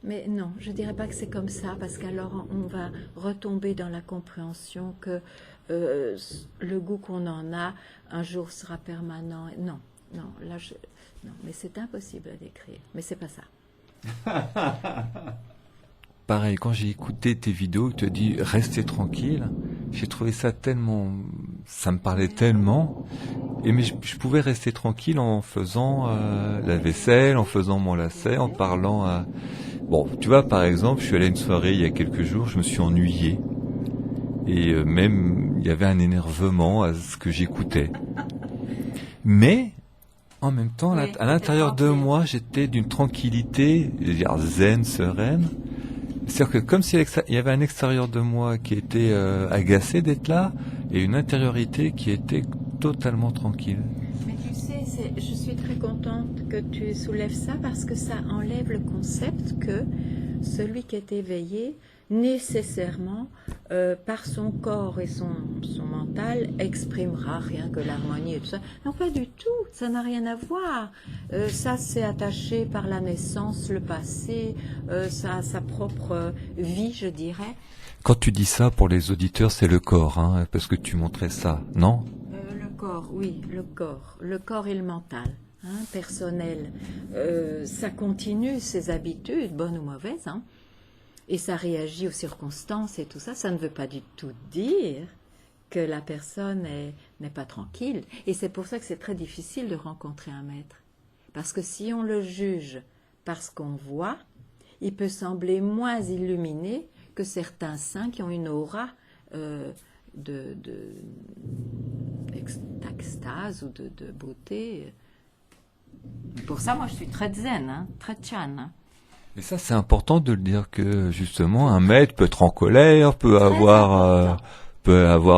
Mais non, je ne dirais pas que c'est comme ça, parce qu'alors on va retomber dans la compréhension que le goût qu'on en a, un jour sera permanent. Non, non, mais c'est impossible à décrire. Mais c'est pas ça. Pareil, quand j'ai écouté tes vidéos, tu as dit restez tranquille, j'ai trouvé ça tellement, ça me parlait tellement, mais je pouvais rester tranquille en faisant la vaisselle, en faisant mon lacet, en parlant à... Bon, tu vois, par exemple, je suis allé à une soirée il y a quelques jours, je me suis ennuyé, et même il y avait un énervement à ce que j'écoutais. Mais en même temps, à l'intérieur de moi, j'étais d'une tranquillité, je veux dire zen, sereine. C'est-à-dire que comme s'il y avait un extérieur de moi qui était agacé d'être là, et une intériorité qui était totalement tranquille. Mais tu sais, je suis très contente que tu soulèves ça, parce que ça enlève le concept que celui qui est éveillé, nécessairement, par son corps et son mental, exprimera rien que l'harmonie et tout ça. Non, pas du tout, ça n'a rien à voir. Ça, c'est attaché par la naissance, le passé, sa propre vie, je dirais. Quand tu dis ça, pour les auditeurs, c'est le corps, hein, parce que tu montrais ça, non? Le corps, oui, le corps et le mental, hein, personnel. Ça continue ses habitudes, bonnes ou mauvaises, hein, et ça réagit aux circonstances et tout ça. Ça ne veut pas du tout dire que la personne n'est pas tranquille. Et c'est pour ça que c'est très difficile de rencontrer un maître. Parce que si on le juge par ce qu'on voit, il peut sembler moins illuminé que certains saints qui ont une aura d'extase ou de beauté. Pour ça, moi, je suis très zen, hein, très chan. Hein. Et ça, c'est important de le dire que, justement, un maître peut être en colère, peut avoir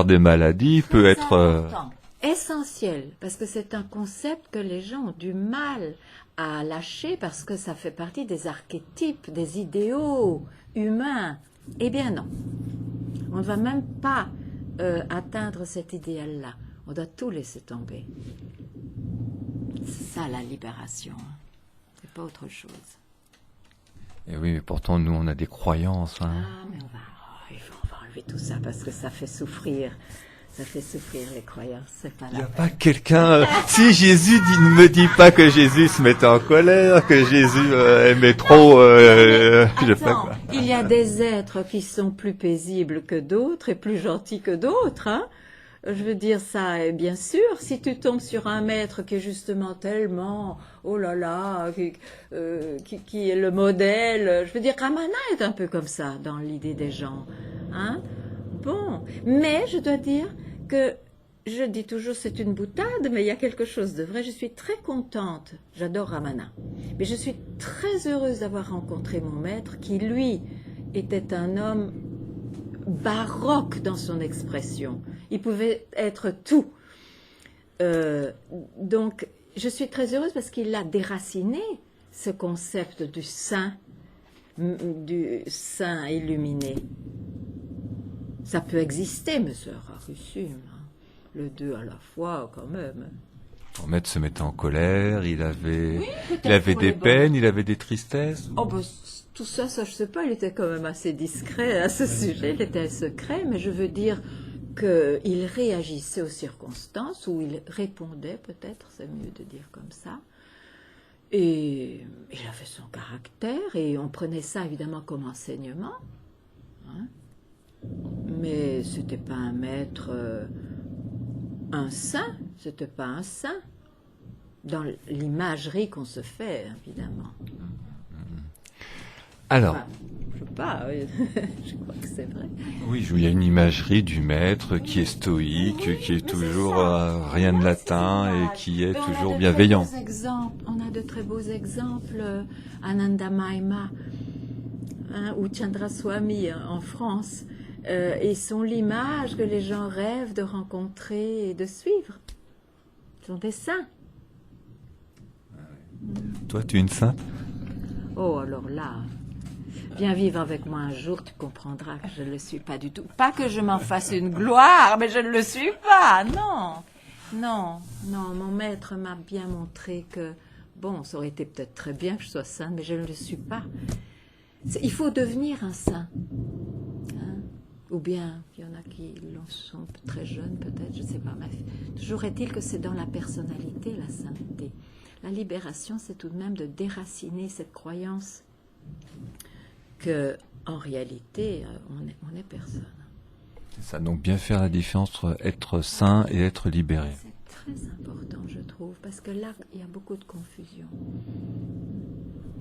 des maladies, très peut être... essentiel, parce que c'est un concept que les gens ont du mal à lâcher, parce que ça fait partie des archétypes, des idéaux humains. Eh bien non, on ne va même pas atteindre cet idéal-là. On doit tout laisser tomber. C'est ça la libération. C'est pas autre chose. Et oui, mais pourtant, nous, on a des croyances. Hein. Ah, mais on va enlever tout ça parce que ça fait souffrir. Ça fait souffrir les croyances. C'est pas Il n'y a pas quelqu'un... si Jésus ne me dit pas que Jésus se mettait en colère, que Jésus aimait trop... je sais pas quoi. Il y a des êtres qui sont plus paisibles que d'autres et plus gentils que d'autres, hein. Je veux dire ça, et bien sûr, si tu tombes sur un maître qui est justement tellement, oh là là, qui est le modèle, je veux dire, Ramana est un peu comme ça dans l'idée des gens, hein. Bon, mais je dois dire que, je dis toujours c'est une boutade, mais il y a quelque chose de vrai, je suis très contente, j'adore Ramana, mais je suis très heureuse d'avoir rencontré mon maître qui, lui, était un homme baroque dans son expression. Il pouvait être tout. Donc, je suis très heureuse parce qu'il a déraciné ce concept du saint illuminé. Ça peut exister, mais c'est rarissime. Hein. Le deux à la fois, quand même. Ton maître se mettait en colère, il avait des peines, il avait des tristesses. Oh, ben, tout ça, je sais pas, il était quand même assez discret à ce sujet, il était secret, mais je veux dire qu'il réagissait aux circonstances, ou il répondait peut-être, c'est mieux de dire comme ça, et il avait son caractère, et on prenait ça évidemment comme enseignement, hein. Mais c'était pas un maître, un saint, c'était pas un saint, dans l'imagerie qu'on se fait, évidemment. Alors, enfin, je sais pas, je crois que c'est vrai. Oui, il y a une imagerie du maître qui est stoïque, oui, qui est toujours rien ne l'atteint et qui est toujours bienveillant. On a de très beaux exemples, Ananda Mahima, hein, ou Chandraswami en France, et sont l'image que les gens rêvent de rencontrer et de suivre. Ce sont des saints. Toi, tu es une sainte? Oh, alors là... Viens vivre avec moi un jour, tu comprendras que je ne le suis pas du tout. Pas que je m'en fasse une gloire, mais je ne le suis pas, non. Non, mon maître m'a bien montré que, bon, ça aurait été peut-être très bien que je sois sainte, mais je ne le suis pas. Il faut devenir un saint. Hein? Ou bien, il y en a qui sont très jeunes peut-être, je ne sais pas. Mais toujours est-il que c'est dans la personnalité, la sainteté. La libération, c'est tout de même de déraciner cette croyance que, en réalité, on est personne. C'est ça, donc bien faire la différence entre être saint et être libéré. C'est très important, je trouve, parce que là, il y a beaucoup de confusion.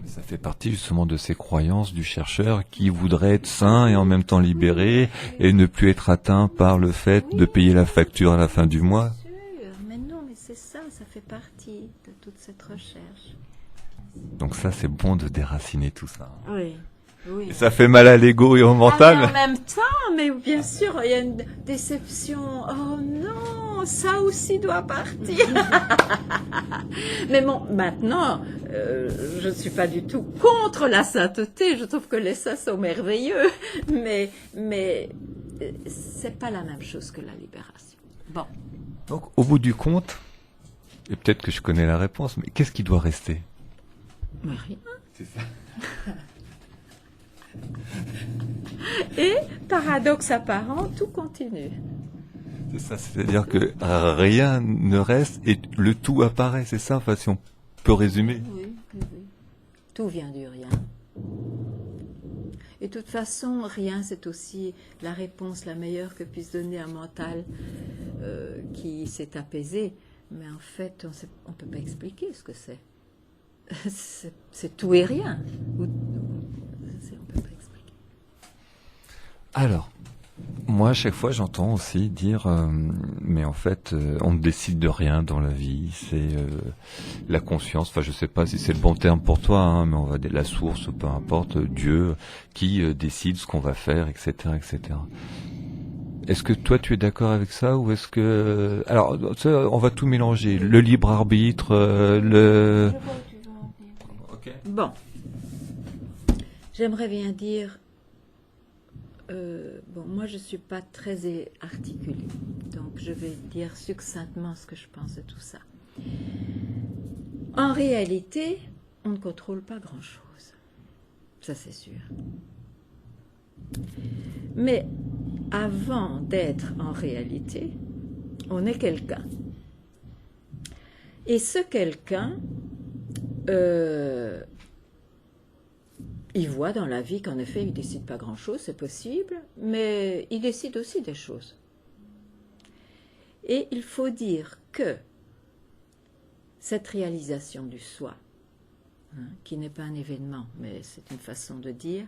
Ça fait partie justement de ces croyances du chercheur qui voudrait être saint et en même temps libéré et ne plus être atteint par le fait de payer la facture à la fin du mois. Bien sûr, mais non, mais c'est ça fait partie de toute cette recherche. Donc ça, c'est bon de déraciner tout ça. Oui. Oui. Et ça fait mal à l'ego et au mental. Mais en même temps, mais bien sûr, il y a une déception. Oh non, ça aussi doit partir. Mais bon, maintenant, je ne suis pas du tout contre la sainteté. Je trouve que les saints sont merveilleux. Mais c'est pas la même chose que la libération. Bon. Donc, au bout du compte, et peut-être que je connais la réponse, mais qu'est-ce qui doit rester? Mais rien. C'est ça. Et, paradoxe apparent, tout continue. C'est ça, c'est-à-dire que rien ne reste et le tout apparaît, c'est ça, enfin, si on peut résumer. Oui. Tout vient du rien. Et de toute façon, rien, c'est aussi la réponse la meilleure que puisse donner un mental qui s'est apaisé. Mais en fait, on ne peut pas expliquer ce que c'est. C'est tout et rien. On ne peut pas expliquer. Alors, moi, à chaque fois, j'entends aussi dire, mais en fait, on ne décide de rien dans la vie, c'est la conscience, enfin, je sais pas si c'est le bon terme pour toi, hein, mais on va dire la source, peu importe, Dieu, qui décide ce qu'on va faire, etc., etc. Est-ce que toi, tu es d'accord avec ça, ou est-ce que... Alors, ça, on va tout mélanger, le libre arbitre, le... Je vois où tu veux en venir. Ok. Bon. J'aimerais bien dire... moi je ne suis pas très articulée, donc je vais dire succinctement ce que je pense de tout ça. En réalité, on ne contrôle pas grand-chose, ça c'est sûr. Mais avant d'être en réalité, on est quelqu'un. Et ce quelqu'un, il voit dans la vie qu'en effet, il ne décide pas grand-chose, c'est possible, mais il décide aussi des choses. Et il faut dire que cette réalisation du soi, qui n'est pas un événement, mais c'est une façon de dire,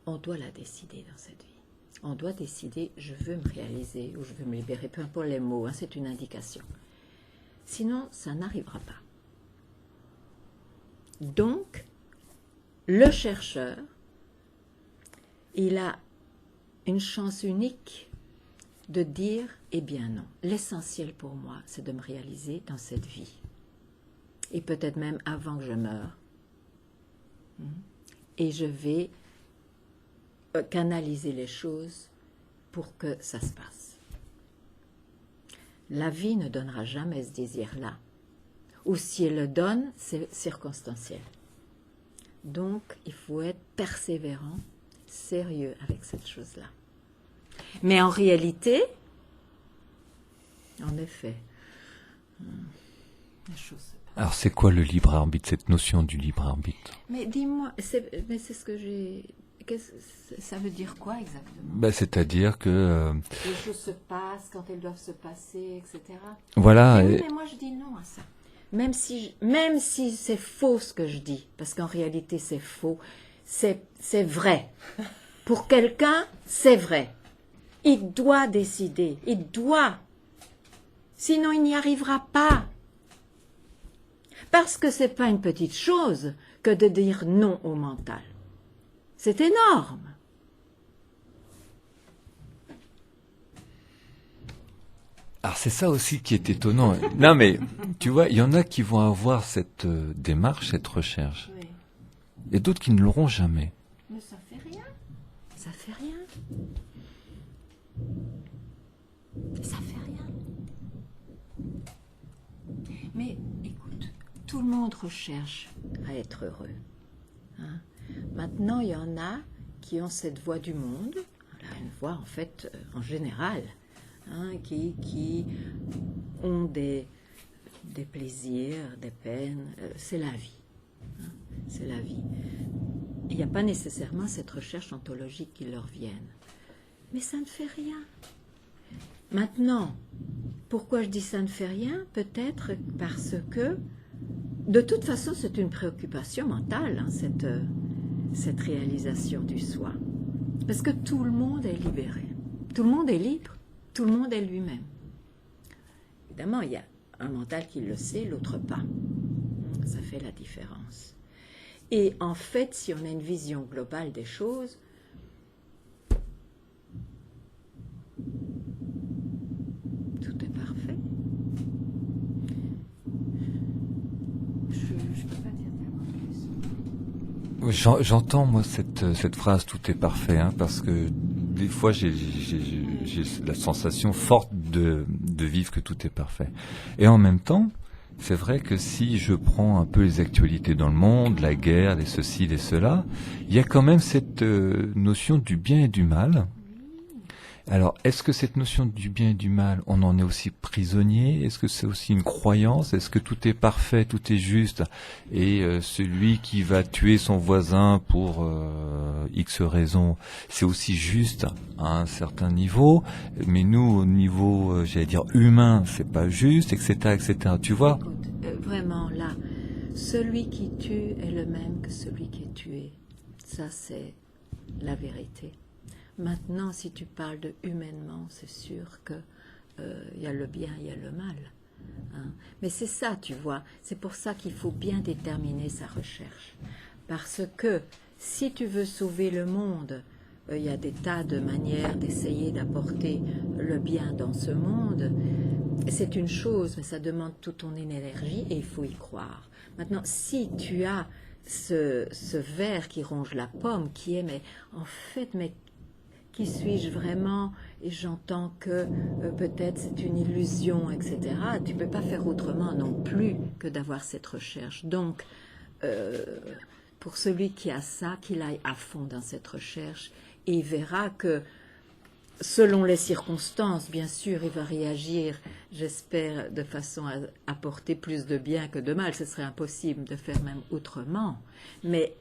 on doit la décider dans cette vie. On doit décider, je veux me réaliser ou je veux me libérer, peu importe les mots, c'est une indication. Sinon, ça n'arrivera pas. Donc, le chercheur, il a une chance unique de dire, eh bien non, l'essentiel pour moi, c'est de me réaliser dans cette vie. Et peut-être même avant que je meure. Et je vais canaliser les choses pour que ça se passe. La vie ne donnera jamais ce désir-là. Ou si elle le donne, c'est circonstanciel. Donc, il faut être persévérant, sérieux avec cette chose-là. Mais en réalité, en effet, la chose se passe. Alors, c'est quoi le libre arbitre, cette notion du libre arbitre? Mais dis-moi, c'est ce que j'ai... Ça veut dire quoi exactement? C'est-à-dire que... les choses se passent quand elles doivent se passer, etc. Voilà. Mais moi, je dis non à ça. Même si c'est faux ce que je dis, parce qu'en réalité c'est faux, c'est vrai. Pour quelqu'un, c'est vrai. Il doit décider, il doit. Sinon, il n'y arrivera pas. Parce que c'est pas une petite chose que de dire non au mental. C'est énorme. Alors c'est ça aussi qui est étonnant. Non mais, tu vois, il y en a qui vont avoir cette démarche, cette recherche. Oui. Et d'autres qui ne l'auront jamais. Mais ça fait rien. Ça fait rien. Ça fait rien. Mais écoute, tout le monde recherche à être heureux. Maintenant, il y en a qui ont cette voie du monde, voilà, une voie en fait en général, qui ont des plaisirs, des peines, c'est la vie. C'est la vie. Il n'y a pas nécessairement cette recherche ontologique qui leur vienne. Mais ça ne fait rien. Maintenant, pourquoi je dis ça ne fait rien? Peut-être parce que, de toute façon, c'est une préoccupation mentale, cette réalisation du soi. Parce que tout le monde est libéré. Tout le monde est libre. Tout le monde est lui-même. Évidemment, il y a un mental qui le sait, l'autre pas. Ça fait la différence. Et en fait, si on a une vision globale des choses, Oui, j'entends moi cette phrase tout est parfait, hein, parce que des fois j'ai la sensation forte de vivre que tout est parfait. Et en même temps, c'est vrai que si je prends un peu les actualités dans le monde, la guerre, les ceci, les cela, il y a quand même cette notion du bien et du mal. Alors, est-ce que cette notion du bien et du mal, on en est aussi prisonnier? Est-ce que c'est aussi une croyance? Est-ce que tout est parfait, tout est juste? Et celui qui va tuer son voisin pour X raison, c'est aussi juste à un certain niveau. Mais nous, au niveau, j'allais dire humain, c'est pas juste, etc., etc. Tu vois? Écoute, vraiment là, celui qui tue est le même que celui qui est tué. Ça, c'est la vérité. Maintenant, si tu parles de humainement, c'est sûr que y a le bien, il y a le mal. Hein. Mais c'est ça, tu vois, c'est pour ça qu'il faut bien déterminer sa recherche. Parce que si tu veux sauver le monde, il y a des tas de manières d'essayer d'apporter le bien dans ce monde. C'est une chose, mais ça demande toute ton énergie et il faut y croire. Maintenant, si tu as ce ver qui ronge la pomme, qui est, mais en fait, mais qui suis-je vraiment? Et j'entends que peut-être c'est une illusion, etc. Tu ne peux pas faire autrement non plus que d'avoir cette recherche. Donc, pour celui qui a ça, qu'il aille à fond dans cette recherche, et il verra que selon les circonstances, bien sûr, il va réagir, j'espère, de façon à apporter plus de bien que de mal. Ce serait impossible de faire même autrement. Mais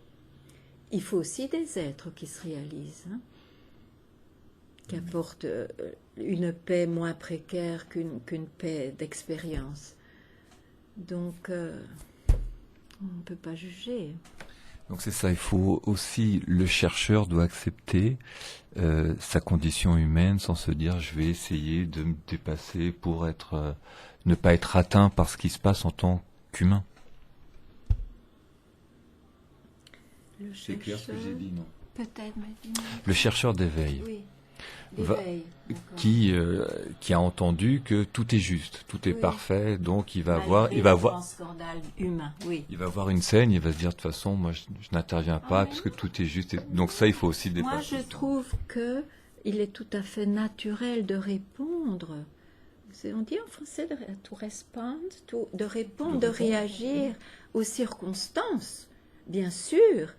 il faut aussi des êtres qui se réalisent, hein, qui apportent une paix moins précaire qu'une paix d'expérience. Donc, on ne peut pas juger. Donc c'est ça, il faut aussi, le chercheur doit accepter sa condition humaine sans se dire je vais essayer de me dépasser pour être, ne pas être atteint par ce qui se passe en tant qu'humain. C'est clair ce que j'ai dit, non? Peut-être, mais dis-moi. Le chercheur d'éveil. Oui, Va- d'éveil. qui a entendu que tout est juste, tout est Oui. parfait, donc il va Malgré avoir, le grand scandale humain, oui. il va voir une scène, il va se dire de toute façon, moi je n'interviens pas parce que tout est juste. Donc ça, il faut aussi dépasser. Moi, je trouve que il est tout à fait naturel de répondre. On dit en français to respond, de répondre, de réagir aux circonstances, bien sûr.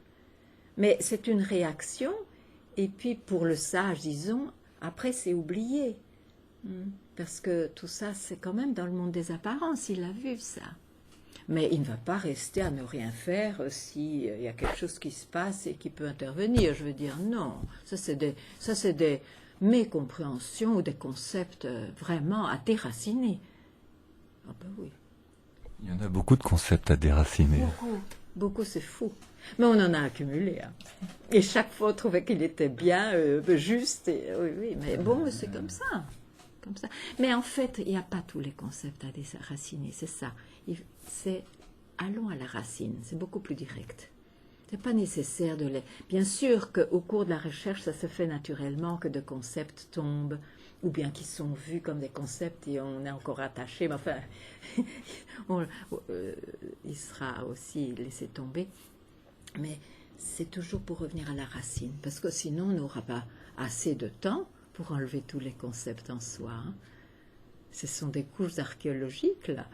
Mais c'est une réaction. Et puis pour le sage, disons, après c'est oublié. Parce que tout ça, c'est quand même dans le monde des apparences, il a vu ça. Mais il ne va pas rester à ne rien faire s'il y a quelque chose qui se passe et qui peut intervenir. Je veux dire, non. Ça, c'est des mécompréhensions ou des concepts vraiment à déraciner. Ah ben oui. Il y en a beaucoup de concepts à déraciner. Beaucoup, c'est fou. Mais on en a accumulé. Hein. Et chaque fois, on trouvait qu'il était bien, juste. Oui, mais bon, c'est comme ça. Comme ça. Mais en fait, il n'y a pas tous les concepts à déraciner, c'est ça. Allons à la racine, c'est beaucoup plus direct. C'est pas nécessaire de les... Bien sûr qu'au cours de la recherche, ça se fait naturellement que de concepts tombent, ou bien qui sont vus comme des concepts et on est encore attaché, mais enfin, il sera aussi laissé tomber. Mais c'est toujours pour revenir à la racine, parce que sinon on n'aura pas assez de temps pour enlever tous les concepts en soi. Hein. Ce sont des couches archéologiques, là,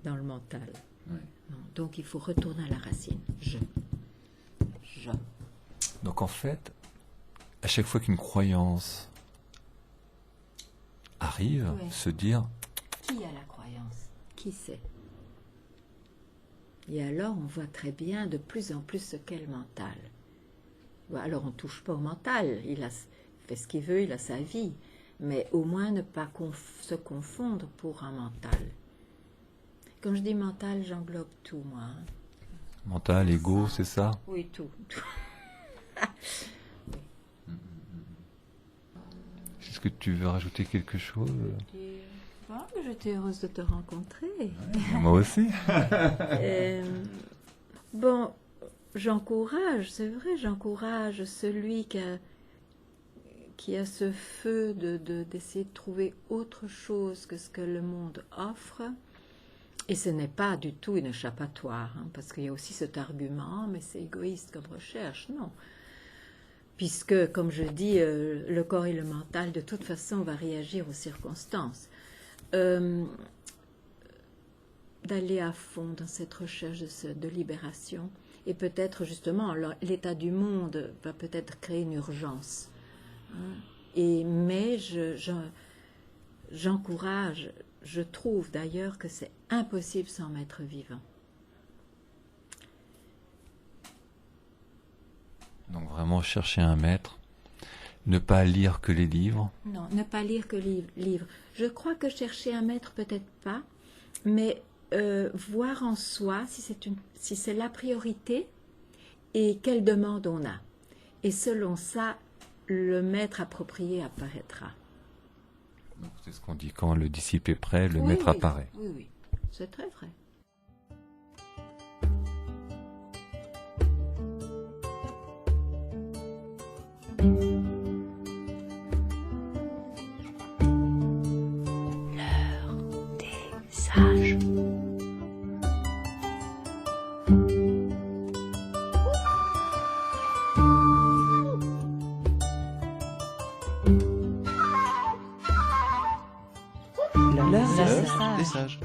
dans le mental. Oui. Donc il faut retourner à la racine. Je. Donc en fait, à chaque fois qu'une croyance arrive, Oui. se dire... Qui a la croyance? Qui sait? Et alors on voit très bien de plus en plus ce qu'est le mental. Alors on ne touche pas au mental, il fait ce qu'il veut, il a sa vie, mais au moins ne pas se confondre pour un mental. Quand je dis mental, j'englobe tout, moi. Hein. Mental, ego, c'est ça? Oui, tout. Est-ce que tu veux rajouter quelque chose? Bon, j'étais heureuse de te rencontrer. Ouais, moi aussi. Bon, j'encourage, c'est vrai, j'encourage celui qui a ce feu d'essayer de trouver autre chose que ce que le monde offre, Et ce n'est pas du tout une échappatoire, hein, parce qu'il y a aussi cet argument, mais c'est égoïste comme recherche. Non. Puisque, comme je dis, le corps et le mental, de toute façon, va réagir aux circonstances. D'aller à fond dans cette recherche de libération, et peut-être justement, l'état du monde va peut-être créer une urgence. Hein. Mais j'encourage, je trouve d'ailleurs que c'est impossible sans maître vivant. Donc vraiment chercher un maître, ne pas lire que les livres. Non, ne pas lire que les livres. Je crois que chercher un maître, peut-être pas, mais voir en soi si c'est la priorité et quelle demande on a. Et selon ça, le maître approprié apparaîtra. Donc c'est ce qu'on dit, quand le disciple est prêt, le Oui, maître oui, apparaît. Oui, oui, c'est très vrai. L'heure des sages. L'heure des sages.